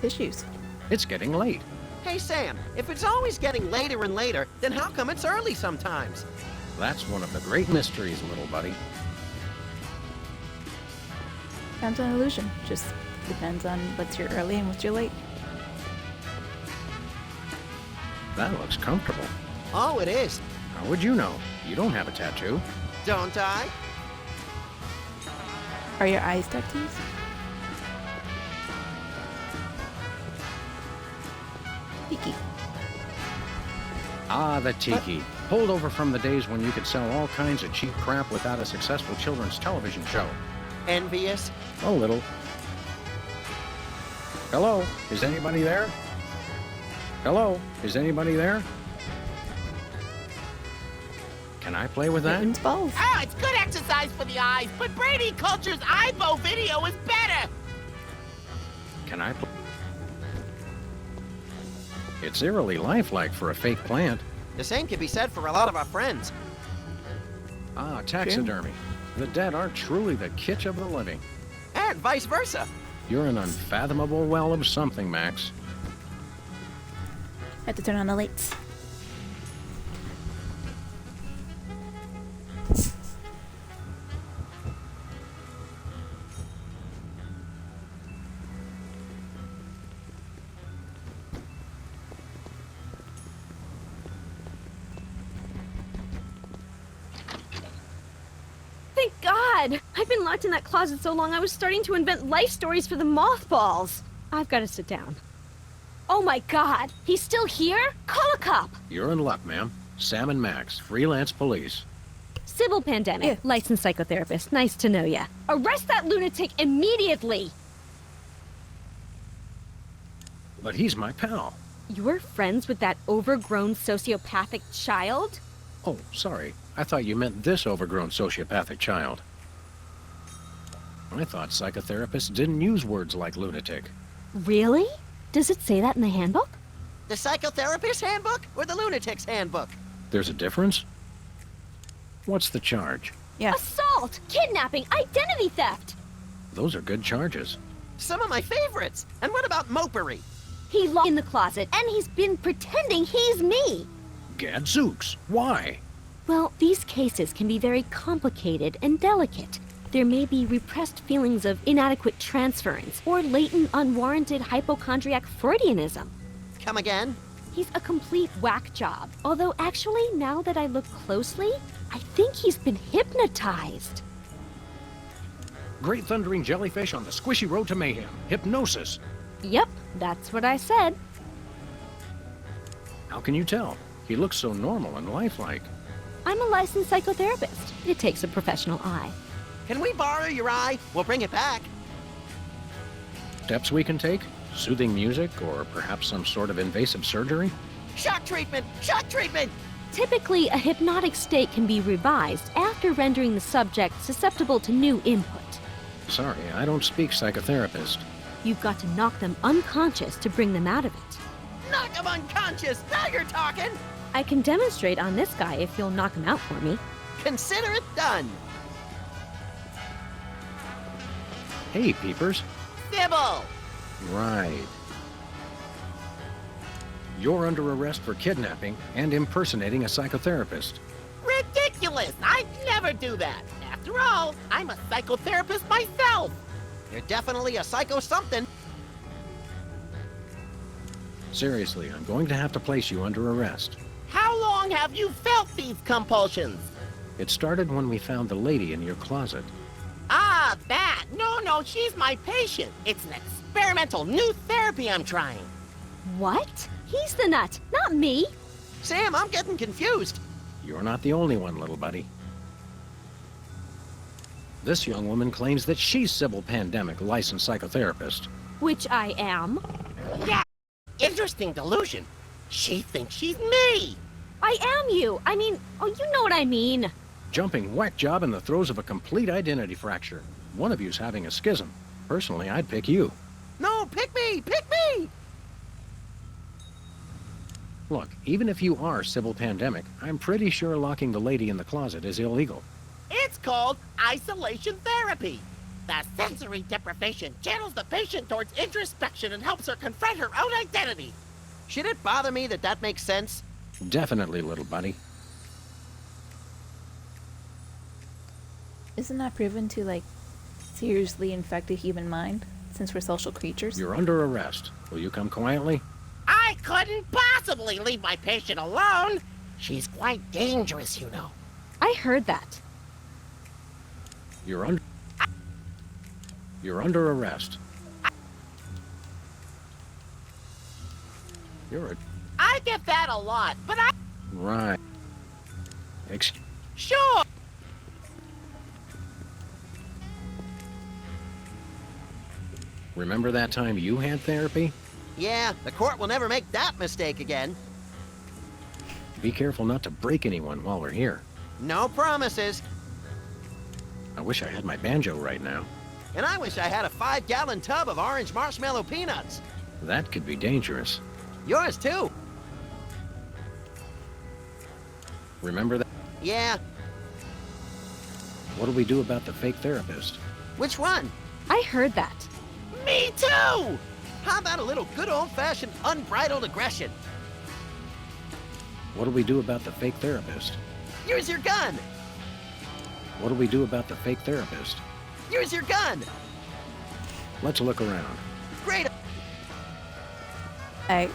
Tissues. It's getting late. Hey, Sam, if it's always getting later and later, then how come it's early sometimes? That's one of the great mysteries, little buddy. Time's an illusion. Just depends on what's your early and what's your late. That looks comfortable. Oh, it is. How would you know? You don't have a tattoo. Don't I? Are your eyes tattoos? Peeky. Ah, the tiki. Holdover from the days when you could sell all kinds of cheap crap without a successful children's television show. Envious? A little. Hello? Is anybody there? Hello? Is anybody there? Can I play with that? Newton's balls. Oh, it's good exercise for the eyes, but Brady Culture's Ivo video is better. Can I play? It's eerily lifelike for a fake plant. The same can be said for a lot of our friends. Ah, taxidermy. The dead are truly the kitsch of the living. And vice versa. You're an unfathomable well of something, Max. Had to turn on the lights. Thank God! I've been locked in that closet so long I was starting to invent life stories for the mothballs. I've got to sit down. Oh my God! He's still here? Call a cop! You're in luck, ma'am. Sam and Max, freelance police. Sybil Pandemic, Yeah. licensed psychotherapist. Nice to know ya. Arrest that lunatic immediately! But he's my pal. You're friends with that overgrown sociopathic child? Oh, sorry. I thought you meant this overgrown sociopathic child. I thought psychotherapists didn't use words like lunatic. Really? Does it say that in the handbook? The psychotherapist handbook or the lunatic's handbook? There's a difference? What's the charge? Yeah. Assault! Kidnapping! Identity theft! Those are good charges. Some of my favorites. And what about mopery? He locked in the closet, and he's been pretending he's me! Gadzooks! Why? Well, these cases can be very complicated and delicate. There may be repressed feelings of inadequate transference or latent unwarranted hypochondriac Freudianism. Come again? He's a complete whack job. Although actually, now that I look closely, I think he's been hypnotized. Great thundering jellyfish on the squishy road to mayhem. Hypnosis. Yep, that's what I said. How can you tell? He looks so normal and lifelike. I'm a licensed psychotherapist. It takes a professional eye. Can we borrow your eye? We'll bring it back. Steps we can take? Soothing music, or perhaps some sort of invasive surgery? Shock treatment! Shock treatment! Typically, a hypnotic state can be revised after rendering the subject susceptible to new input. Sorry, I don't speak psychotherapist. You've got to knock them unconscious to bring them out of it. Knock him unconscious! Now you're talking! I can demonstrate on this guy if you'll knock him out for me. Consider it done! Hey, peepers. Sybil! Right. You're under arrest for kidnapping and impersonating a psychotherapist. Ridiculous! I'd never do that. After all, I'm a psychotherapist myself. You're definitely a psycho something. Seriously, I'm going to have to place you under arrest. How long have you felt these compulsions? It started when we found the lady in your closet. Ah, that. No, she's my patient. It's an experimental new therapy I'm trying. What? He's the nut, not me. Sam, I'm getting confused. You're not the only one, little buddy. This young woman claims that she's Sybil Pandemic, licensed psychotherapist. Which I am. Yeah, interesting delusion. She thinks she's me. I am you. I mean, oh, you know what I mean. Jumping whack job in the throes of a complete identity fracture. One of you's having a schism. Personally, I'd pick you. No, pick me! Pick me! Look, even if you are Sybil Pandemic, I'm pretty sure locking the lady in the closet is illegal. It's called isolation therapy. The sensory deprivation channels the patient towards introspection and helps her confront her own identity. Should it bother me that that makes sense? Definitely, little buddy. Isn't that proven to, like, seriously infect the human mind, since we're social creatures? You're under arrest. Will you come quietly? I couldn't possibly leave my patient alone. She's quite dangerous, you know. I heard that. You're under arrest. I get that a lot, but Right. Sure. Remember that time you had therapy? Yeah, the court will never make that mistake again. Be careful not to break anyone while we're here. No promises. I wish I had my banjo right now. And I wish I had a 5-gallon tub of orange marshmallow peanuts. That could be dangerous. Yours too. Remember that? Yeah, What do we do about the fake therapist? which one? I heard that. Me too! How about a little good old-fashioned unbridled aggression? What do we do about the fake therapist? Use your gun! What do we do about the fake therapist? Use your gun! Let's look around. Great! Alright.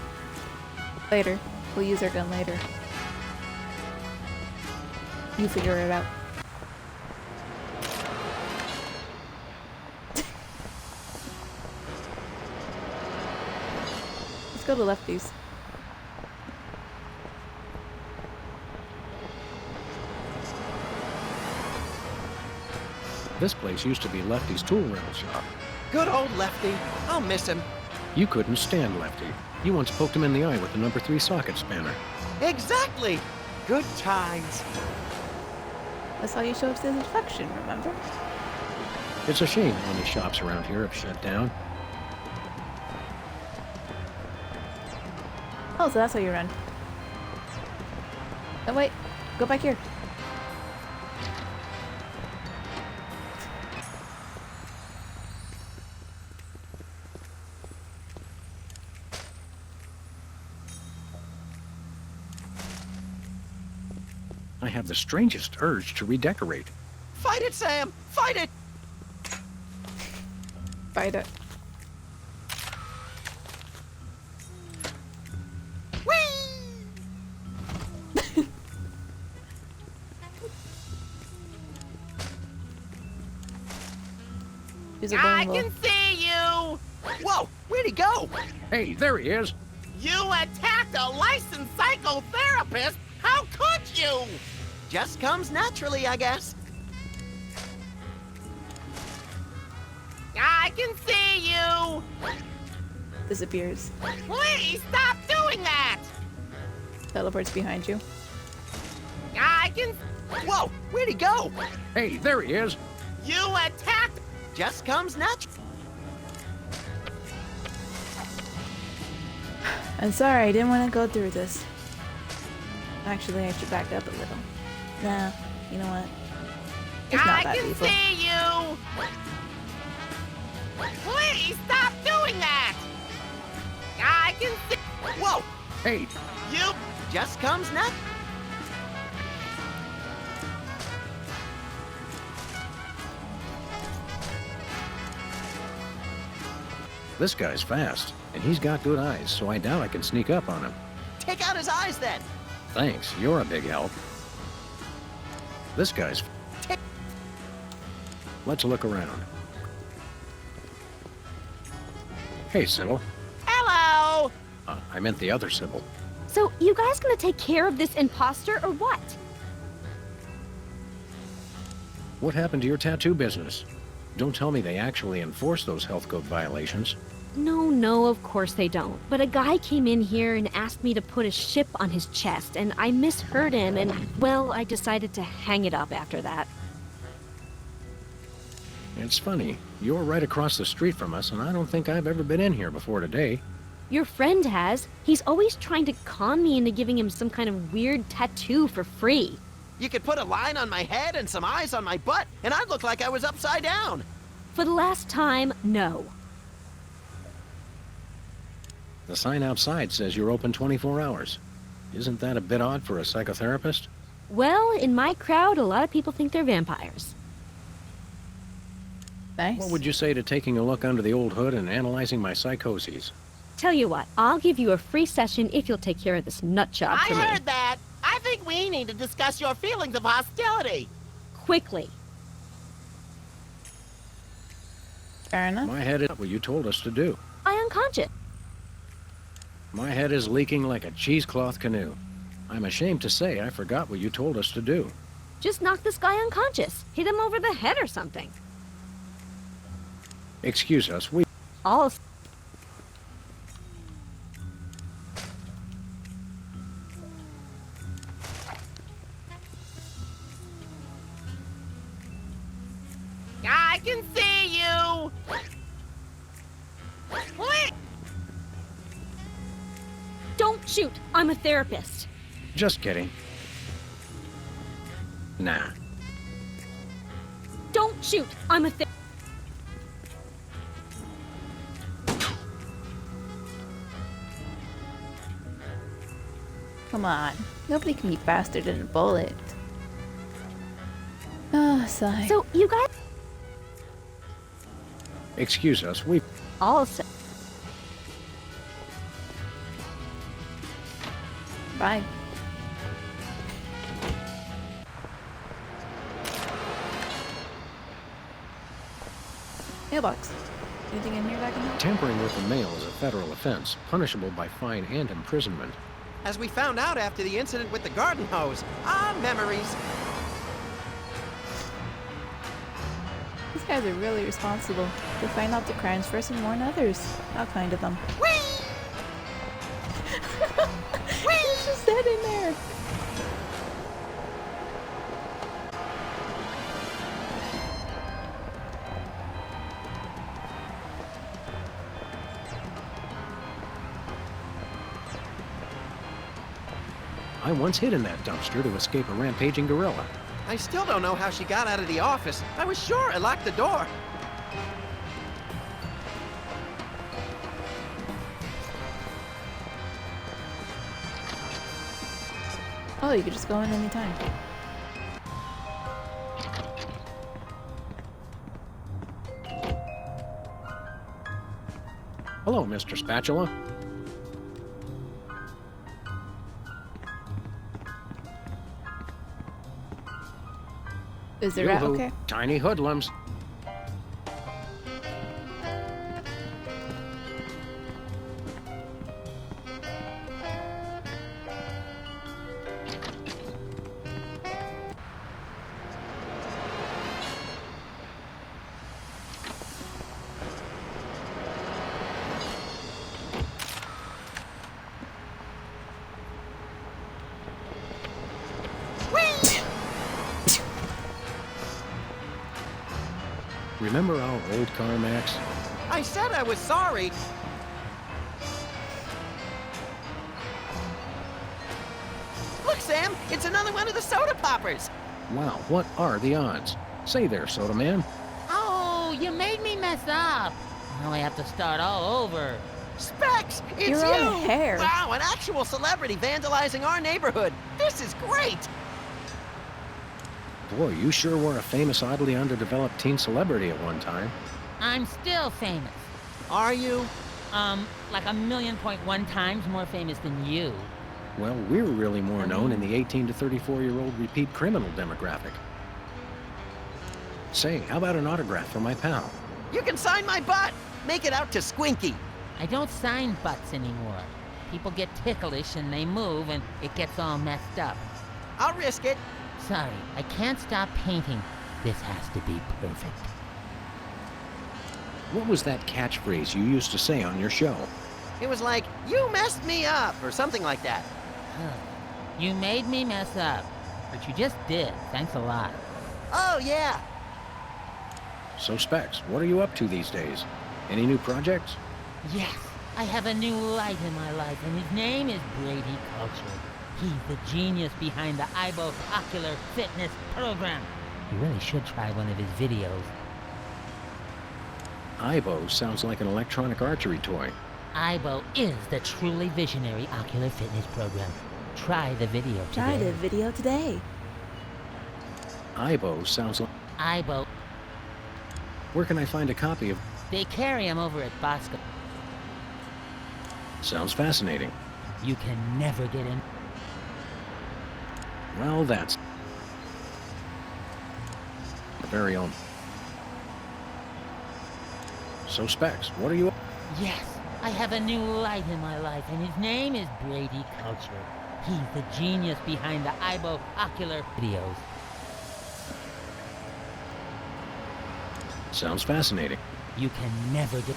Later. We'll use our gun later. You figure it out. Let's go to Lefty's. This place used to be Lefty's tool rental shop. Good old Lefty. I'll miss him. You couldn't stand Lefty. You once poked him in the eye with the number 3 socket spanner. Exactly! Good times. That's how you show satisfaction, remember? It's a shame all these shops around here have shut down. Oh, so that's how you run. Oh, wait. Go back here. I have the strangest urge to redecorate. Fight it, Sam! Fight it! Fight it. Use a I bowling can ball. see you! Whoa! Where'd he go? Hey, there he is! You attacked a licensed psychotherapist? How could you? Just comes naturally, I guess. I can see you! Disappears. Please stop doing that! Teleports behind you. I can... Whoa! Where'd he go? Hey, there he is! You attacked... Just comes natural. I'm sorry, I didn't want to go through this. Actually, I should back up a little. Nah, you know what? It's I not that can evil. see you! Please stop doing that! I can see... Whoa! Hey, You... Just comes natural. this guy's fast, and he's got good eyes, so I doubt I can sneak up on him. Take out his eyes then. Thanks, you're a big help. This guy's... Let's look around. Hey, Sybil. Hello! I meant the other Sybil. So, you guys gonna take care of this imposter or what? What happened to your tattoo business? Don't tell me they actually enforce those health code violations. No, of course they don't. But a guy came in here and asked me to put a ship on his chest, and I misheard him, and, well, I decided to hang it up after that. It's funny. You're right across the street from us, and I don't think I've ever been in here before today. Your friend has. He's always trying to con me into giving him some kind of weird tattoo for free. You could put a line on my head and some eyes on my butt, and I'd look like I was upside down. For the last time, no. The sign outside says you're open 24 hours. Isn't that a bit odd for a psychotherapist? Well, in my crowd, a lot of people think they're vampires. Nice. What would you say to taking a look under the old hood and analyzing my psychoses? Tell you what, I'll give you a free session if you'll take care of this nut job I for me. heard that! I think we need to discuss your feelings of hostility. Quickly. Fair enough. My head is what you told us to do. I unconscious. My head is leaking like a cheesecloth canoe. I'm ashamed to say I forgot what you told us to do. Just knock this guy unconscious. Hit him over the head or something. Excuse us, we... All I can see you! What? Don't shoot. I'm a therapist. Just kidding. Nah. Don't shoot. I'm a Come on. Nobody can be faster than a bullet. Ah, sigh. So you guys Excuse us, we... all set. Bye. Mailbox. Anything in here that I can help? Tampering with the mail is a federal offense, punishable by fine and imprisonment. As we found out after the incident with the garden hose. Ah, memories. These guys are really responsible. They find out the crimes first and warn others. How kind of them. Whee! What's just that in there? I once hid in that dumpster to escape a rampaging gorilla. I still don't know how she got out of the office. I was sure I locked the door. Oh, you could just go in anytime. Hello, Mr. Spatula. Is there a... Yoo-hoo, Okay. Tiny hoodlums. Remember our old car, Max? I said I was sorry. Look, Sam, it's another one of the soda poppers. Wow, what are the odds? Say there, Soda Man. Oh, you made me mess up. Now I have to start all over. Specs, it's Your you! own hair. Wow, an actual celebrity vandalizing our neighborhood. This is great! Boy, you sure were a famous, oddly underdeveloped teen celebrity at one time. I'm still famous. Are you? Like 1,000,000.1 times more famous than you. Well, we're really more known in the 18 to 34-year-old repeat criminal demographic. Say, how about an autograph for my pal? You can sign my butt! Make it out to Squinky. I don't sign butts anymore. People get ticklish and they move and it gets all messed up. I'll risk it. Sorry, I can't stop painting. This has to be perfect. What was that catchphrase you used to say on your show? It was like, you messed me up, or something like that. You made me mess up, but you just did. Thanks a lot. Oh, yeah. So, Specs, what are you up to these days? Any new projects? Yes, I have a new light in my life, and his name is Brady Culture. He's the genius behind the Ibo Ocular Fitness Program. You really should try one of his videos. Ibo sounds like an electronic archery toy. Ibo is the truly visionary ocular fitness program. Try the video today. Try the video today. Ibo sounds like... Ibo. Where can I find a copy of... They carry him over at Bosco. Sounds fascinating. You can never get in. Well, that's... the very own. So, Specs, what are you... Yes, I have a new light in my life, and his name is Brady Culture. He's the genius behind the Ibo Ocular videos. Sounds fascinating. You can never get...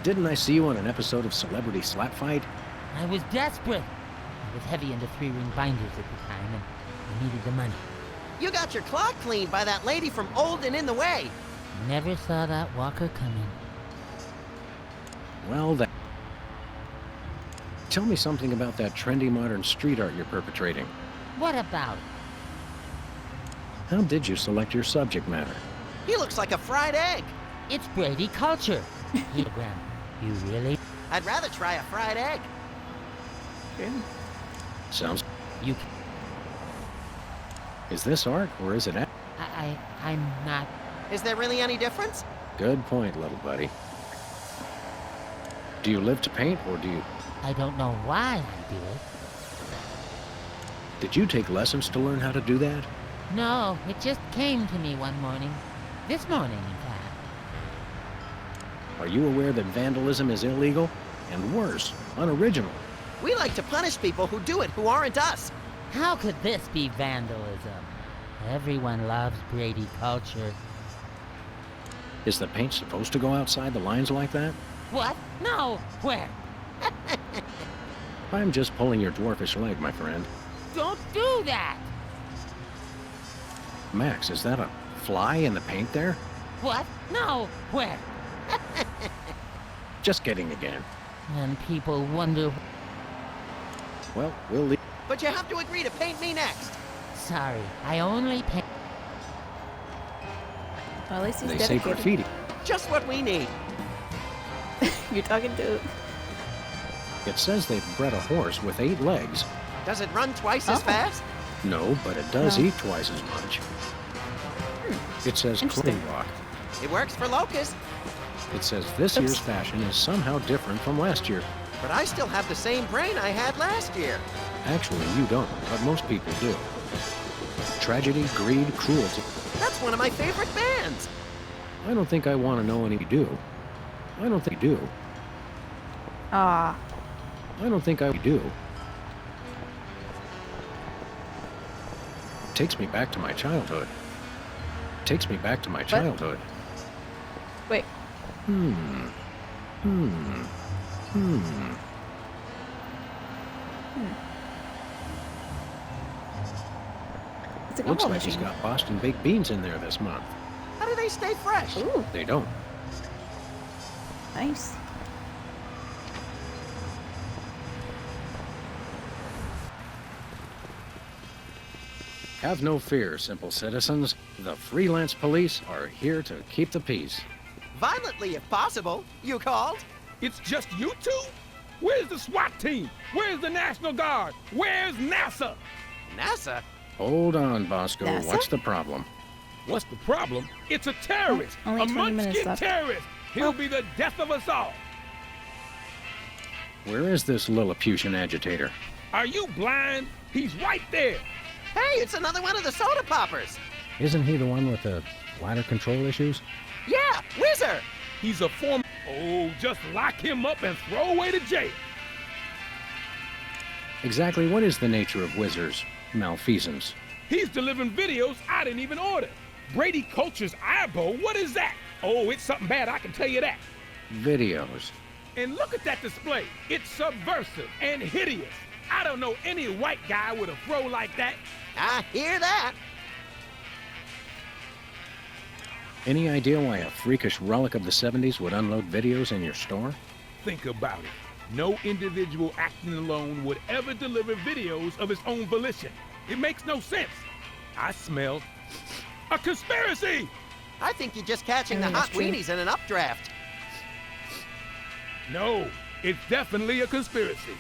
Didn't I see you on an episode of Celebrity Slap Fight? I was desperate. I was heavy into 3-ring binders at the time, and I needed the money. You got your clock cleaned by that lady from Old and in the Way. Never saw that walker coming. Well, that... Tell me something about that trendy modern street art you're perpetrating. What about it? How did you select your subject matter? He looks like a fried egg. It's Brady culture. Here, Graham, you really... I'd rather try a fried egg. True. Sounds... You... Is this art, or is it... I'm not... Is there really any difference? Good point, little buddy. Do you live to paint, or do you... I don't know why I do it. Did you take lessons to learn how to do that? No, it just came to me one morning. This morning, in fact. Are you aware that vandalism is illegal? And worse, unoriginal. We like to punish people who do it who aren't us. How could this be vandalism? Everyone loves Brady culture. Is the paint supposed to go outside the lines like that? What? No, where? I'm just pulling your dwarfish leg, my friend. Don't do that! Max, is that a fly in the paint there? What? No, where? Just kidding again. And people wonder... Well, we'll leave. But you have to agree to paint me next. Sorry, I only paint... Well, at least he's They say dedicated. graffiti. Just what we need. You're talking to... It says they've bred a horse with 8 legs. Does it run twice as Oh. fast? No, but it does No. eat twice as much. It says Interesting. Clay Rock. It works for Locust, It says this year's fashion is somehow different from last year. but I still have the same brain I had last year. Actually, you don't, but most people do. Tragedy, greed, cruelty. That's one of my favorite bands. I don't think I want to know any do. I don't think you do. Ah, I don't think I do. Takes me back to my childhood. Takes me back to my childhood. wait. It's a Looks gumball like he's machine. got Boston baked beans in there this month. How do they stay fresh? Ooh, They don't. nice. Have no fear, simple citizens. The freelance police are here to keep the peace. Violently, if possible. You called? It's just you two? Where's the SWAT team? Where's the National Guard? Where's NASA? NASA? Hold on, Bosco. NASA? What's the problem? What's the problem? It's a terrorist. Oh, only a 20 minutes munchkin left. terrorist. He'll Oh. be the death of us all. Where is this Lilliputian agitator? Are you blind? He's right there. Hey, it's another one of the soda poppers. Isn't he the one with the bladder control issues? Yeah, Whizzer. He's a former... Oh, just lock him up and throw away to jail. Exactly what is the nature of Whizzer's malfeasance? He's delivering videos I didn't even order. Brady Culture's Ibo, what is that? Oh, it's something bad, I can tell you that. Videos. And look at that display. It's subversive and hideous. I don't know any white guy with a throw like that. I hear that. Any idea why a freakish relic of the 70s would unload videos in your store? Think about it. No individual acting alone would ever deliver videos of his own volition. It makes no sense. I smell a conspiracy. I think you're just catching the Mm, hot that's true. weenies in an updraft. No, it's definitely a conspiracy.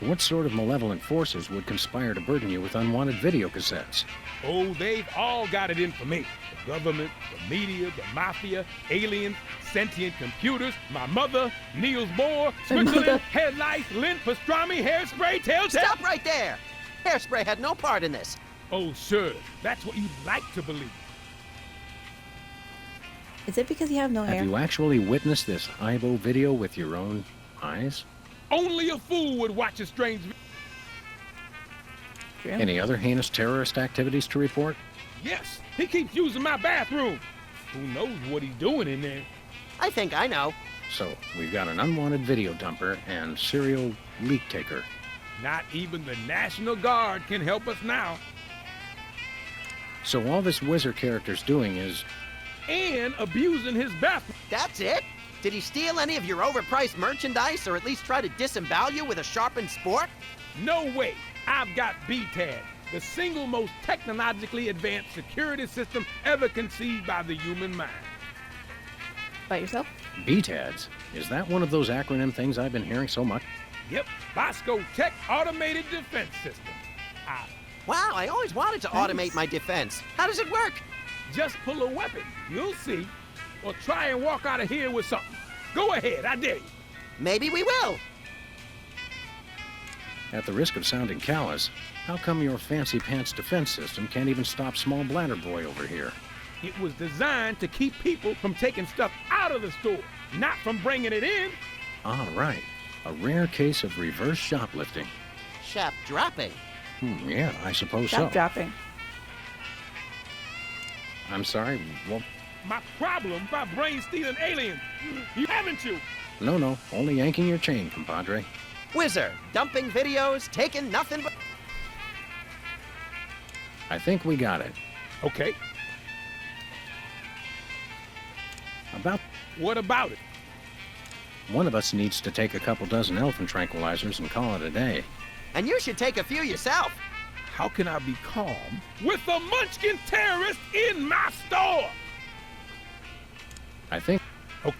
What sort of malevolent forces would conspire to burden you with unwanted video cassettes? Oh, they've all got it in for me. The government, the media, the mafia, aliens, sentient computers, my mother, Niels Bohr, Switzerland, headlights, lint, pastrami, hairspray, telltale. Stop right there. Hairspray had no part in this. Oh, sure. That's what you'd like to believe. Is it because you have no hair? Have you actually witnessed this Ibo video with your own Eyes? Only a fool would watch a strange True. Any other heinous terrorist activities to report? Yes, he keeps using my bathroom. Who knows what he's doing in there? I think I know. So, we've got an unwanted video dumper and serial leak taker. Not even the National Guard can help us now. So all this Wizard character's doing is... And abusing his bathroom. That's it? Did he steal any of your overpriced merchandise or at least try to disembowel you with a sharpened spork? No way. I've got BTAD, the single most technologically advanced security system ever conceived by the human mind. By yourself? BTADS? Is that one of those acronym things I've been hearing so much? Yep, Bosco Tech Automated Defense System. Wow, I always wanted to automate my defense. How does it work? Just pull a weapon, you'll see. Or try and walk out of here with something. Go ahead, I dare you. Maybe we will. At the risk of sounding callous, how come your fancy pants defense system can't even stop small bladder boy over here? It was designed to keep people from taking stuff out of the store, not from bringing it in. Ah, right. A rare case of reverse shoplifting. Shop dropping. Yeah, I suppose Shop so. dropping. I'm sorry, well, My problem by brain-stealing aliens. You haven't you? no, only yanking your chain, compadre. Wizard, dumping videos, taking nothing but... I think we got it. Okay, About what about it? one of us needs to take a couple dozen elephant tranquilizers and call it a day. And you should take a few yourself. How can I be calm with a Munchkin terrorist in my store? I think... Oh.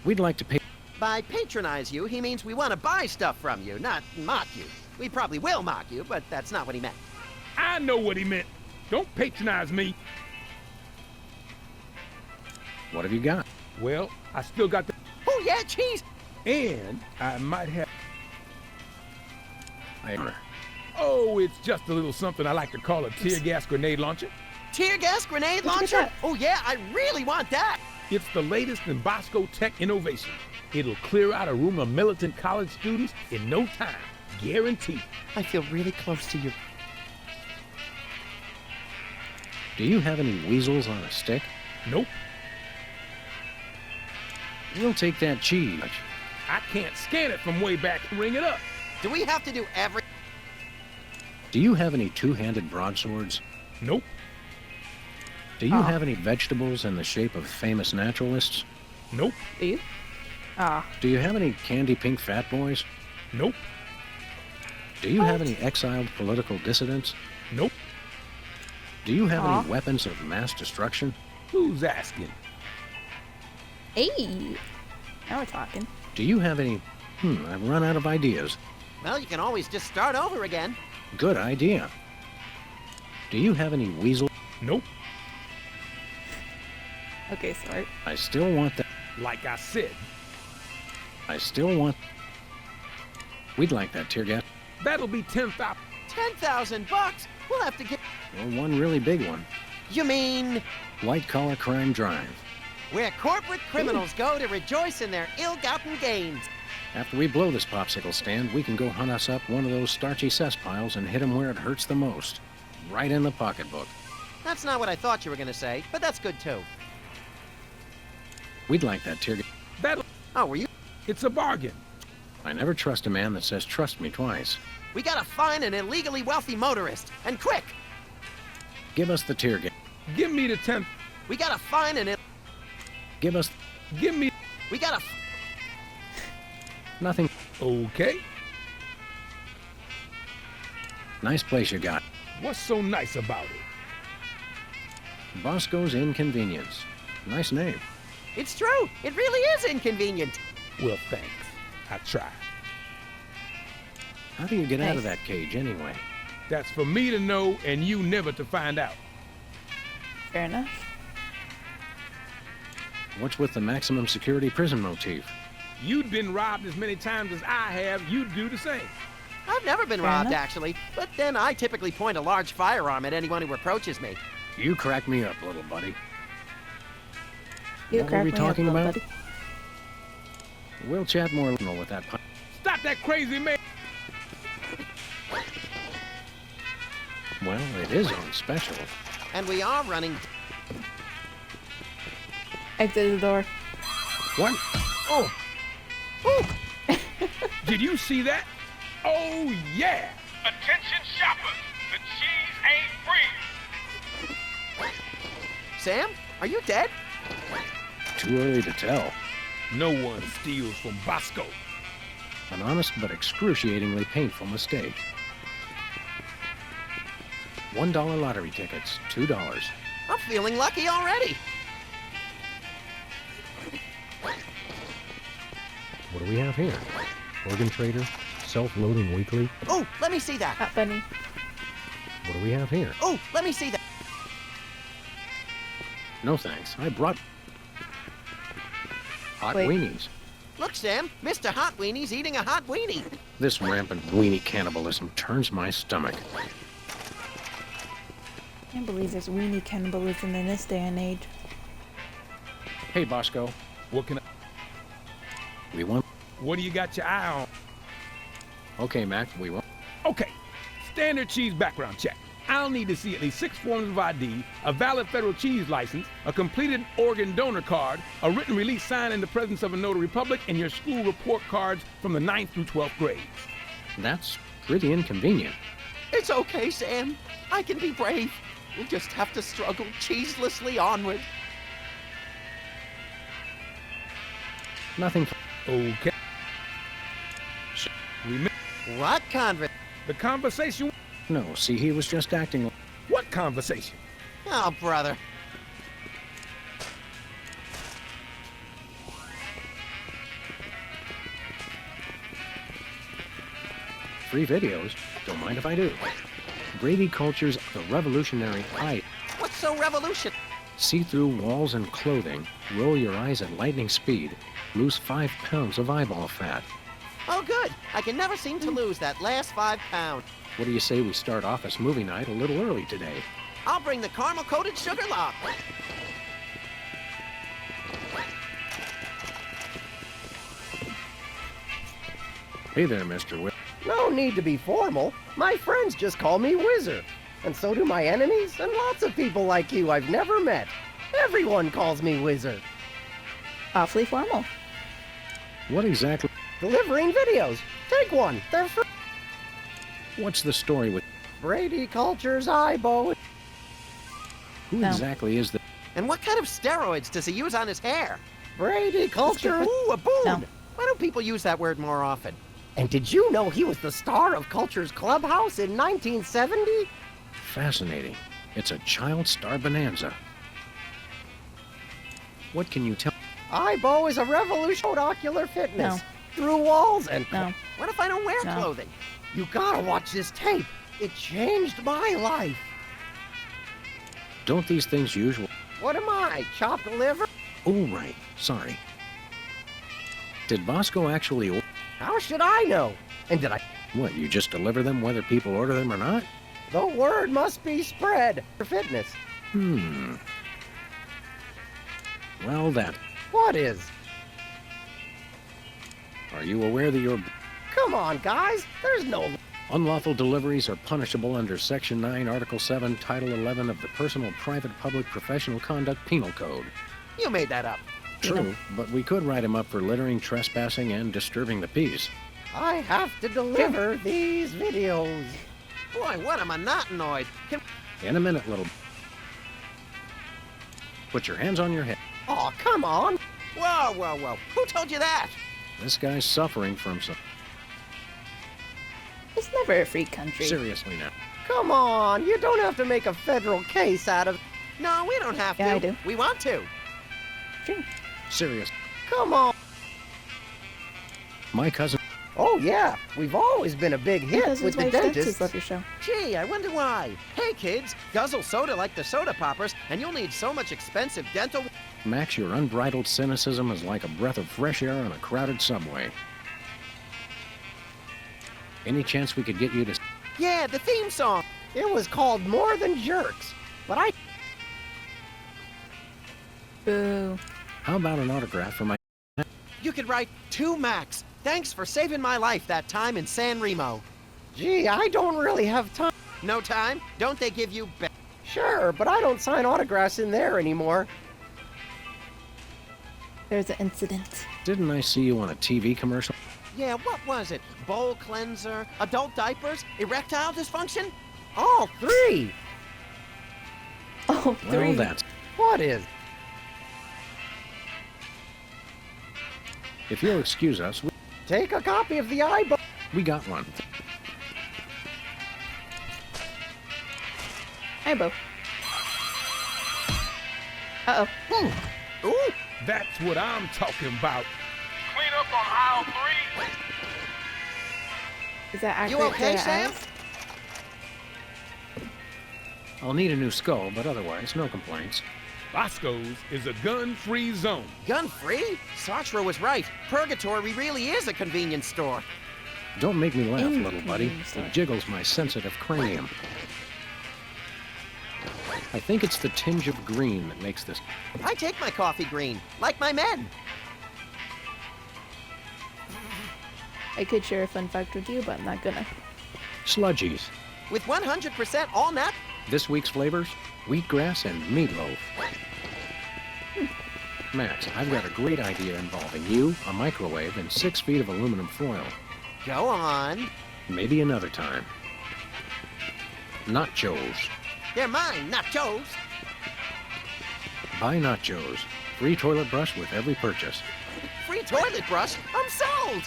We'd like to pay... By patronize you, he means we want to buy stuff from you, not mock you. We probably will mock you, but that's not what he meant. I know what he meant. Don't patronize me. What have you got? Well, I still got the... Oh, yeah, cheese. And I might have... I... Oh, it's just a little something I like to call a tear gas grenade launcher. Tear gas grenade Where'd you get launcher? that? Oh, yeah, I really want that. It's the latest in Bosco Tech innovation. It'll clear out a room of militant college students in no time. Guaranteed. I feel really close to you. Do you have any weasels on a stick? Nope, We'll take that cheese. I can't scan it from way back and ring it up. Do we have to do every... Do you have any two-handed broadswords? Nope, Do you have any vegetables in the shape of famous naturalists? nope, Do you? Ah. Do you have any candy pink fat boys? nope, Do you have any exiled political dissidents? nope. Do you have Aw. any weapons of mass destruction? Who's asking? Hey. Now we're talking. Do you have any... I've run out of ideas. Well, you can always just start over again. Good idea. Do you have any weasel... Nope. Okay, start. I still want that... Like I said, I still want... We'd like that tear gas. that'll be 10,000. 10,000 bucks? We'll have to get... Or one really big one. You mean... White-collar crime drive. where corporate criminals go to rejoice in their ill-gotten gains. After we blow this popsicle stand, we can go hunt us up one of those starchy cesspiles and hit 'em where it hurts the most. Right in the pocketbook. That's not what I thought you were gonna say, but that's good too. We'd like that tear gas. That'll... Oh, were you? It's a bargain. I never trust a man that says trust me twice. We gotta find an illegally wealthy motorist, and quick! Give us the tear gas. Give me the 10... We gotta find an Give us... Give me... We gotta Nothing. Okay. Nice place you got. What's so nice about it? Bosco's Inconvenience. Nice name. It's true! It really is inconvenient! Well, thanks. I tried. How do you get out of Nice. that cage anyway? That's for me to know and you never to find out. Fair enough. What's with the maximum security prison motif? You'd been robbed as many times as I have, you'd do the same. I've never been Fair robbed, enough. actually, but then I typically point a large firearm at anyone who approaches me. You crack me up, little buddy. You What were crack we me talking up, little about? buddy. We'll chat more with that. Stop that crazy man! Well, it is on special. And we are running. Exit the door. What? Oh! Oh! Did you see that? Oh, yeah! Attention shoppers! The cheese ain't free! Sam, are you dead? Too early to tell. No one steals from Bosco. An honest but excruciatingly painful mistake. $1 lottery tickets, $2. I'm feeling lucky already. What do we have here? Organ Trader, Self-Loading Weekly. Oh, let me see that. Hot bunny. What do we have here? Oh, let me see that. No thanks. I brought hot Wait. weenies. Look, Sam, Mr. Hot Weenie's eating a hot weenie. This rampant weenie cannibalism turns my stomach. Can't believe there's weenie cannibalism in this day and age. Hey, Bosco. What can I... We want... What do you got your eye on? Okay, Mac, we want... Okay, standard cheese background check. I'll need to see at least 6 forms of ID, a valid federal cheese license, a completed organ donor card, a written release signed in the presence of a notary public, and your school report cards from the 9th through 12th grades. That's pretty inconvenient. It's okay, Sam. I can be brave. We'll just have to struggle cheeselessly onward. Nothing... Okay. What conversation? The conversation... No, see, he was just acting... What conversation? Oh, brother. Free videos? Don't mind if I do. Brady Culture's The Revolutionary Eye. What's so revolution? See through walls and clothing, roll your eyes at lightning speed, lose 5 pounds of eyeball fat. Oh, good. I can never seem to lose that last 5 pounds. What do you say we start office movie night a little early today? I'll bring the caramel-coated sugar lock. Hey there, Mr. No need to be formal. My friends just call me Wizard. And so do my enemies and lots of people like you I've never met. Everyone calls me Wizard. Awfully formal. What exactly... Delivering videos. Take one. They're free. What's the story with... Brady Culture's Ibo. Who No. exactly is the... And what kind of steroids does he use on his hair? Brady Culture. Ooh, a boon! No. Why don't people use that word more often? And did you know he was the star of Culture's Clubhouse in 1970? Fascinating. It's a child star bonanza. What can you tell... Ibo is a revolution of ocular fitness. No. Through walls and... No. What if I don't wear No. clothing? You gotta watch this tape. It changed my life. Don't these things usually... What am I, chopped liver? Oh, right. Sorry. Did Bosco actually... How should I know? And did I... What, you just deliver them whether people order them or not? The word must be spread for fitness. Well, that... What is? Are you aware that your... Come on, guys. There's no... Unlawful deliveries are punishable under Section 9, Article 7, Title 11 of the Personal, Private, Public, Professional Conduct Penal Code. You made that up. True, but we could write him up for littering, trespassing, and disturbing the peace. I have to deliver these videos. Boy, what a monotinoid. In a minute, little... Put your hands on your head. Oh, come on. Whoa, whoa, whoa. Who told you that? This guy's suffering from some... It's never a free country. Seriously now. Come on. You don't have to make a federal case out of... No, we don't have to. Yeah, I do. We want to. True. Serious. Come on. My cousin... Oh, yeah. We've always been a big hit Because with his the wife Texas dentist. love your show. Gee, I wonder why. Hey, kids, guzzle soda like the soda poppers, and you'll need so much expensive dental... Max, your unbridled cynicism is like a breath of fresh air on a crowded subway. Any chance we could get you to... Yeah, the theme song. It was called More Than Jerks. But I... Boo. How about an autograph for my... You you could write to Max. Thanks for saving my life that time in San Remo. Gee, I don't really have time. No time? Don't they give you Sure, but I don't sign autographs in there anymore. There's an incident. Didn't I see you on a TV commercial? Yeah, what was it? Bowl cleanser, adult diapers, erectile dysfunction? All three! Oh, three. Well, that's... What is? If you'll excuse us, Take a copy of the iBook. we got one. Hi, Bo. Uh-oh. Ooh! That's what I'm talking about. Clean up on aisle 3. Is that You accurate? okay, to Sam? ask? I'll need a new skull, but otherwise, no complaints. Bosco's is a gun-free zone. Gun-free? Sartre was right. Purgatory really is a convenience store. Don't make me laugh, little buddy. Interesting. It jiggles my sensitive cranium. I think it's the tinge of green that makes this... I take my coffee green, like my men. I could share a fun fact with you, but I'm not gonna. Sludgies. With 100% all nut. This week's flavors, wheatgrass and meatloaf. Max, I've got a great idea involving you, a microwave, and 6 feet of aluminum foil. Go on. Maybe another time. Nachos. They're mine, not Joe's. Buy nachos. Free toilet brush with every purchase. Free toilet brush? I'm sold.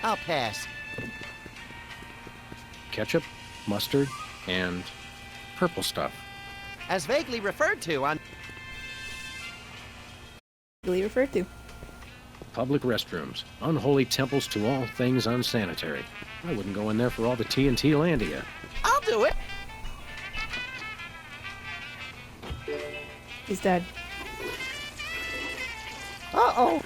I'll pass. Ketchup, mustard, and purple stuff. As vaguely referred to on... Really referred to. Public restrooms. Unholy temples to all things unsanitary. I wouldn't go in there for all the TNT Landia. I'll do it. He's dead. Uh-oh.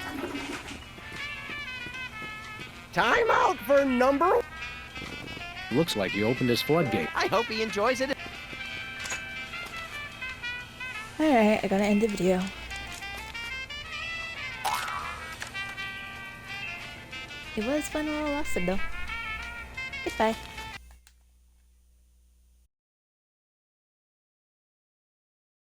Time out for number... Looks like he opened his floodgate. I hope he enjoys it. Alright, I gotta end the video. It was fun while it lasted, though. Goodbye.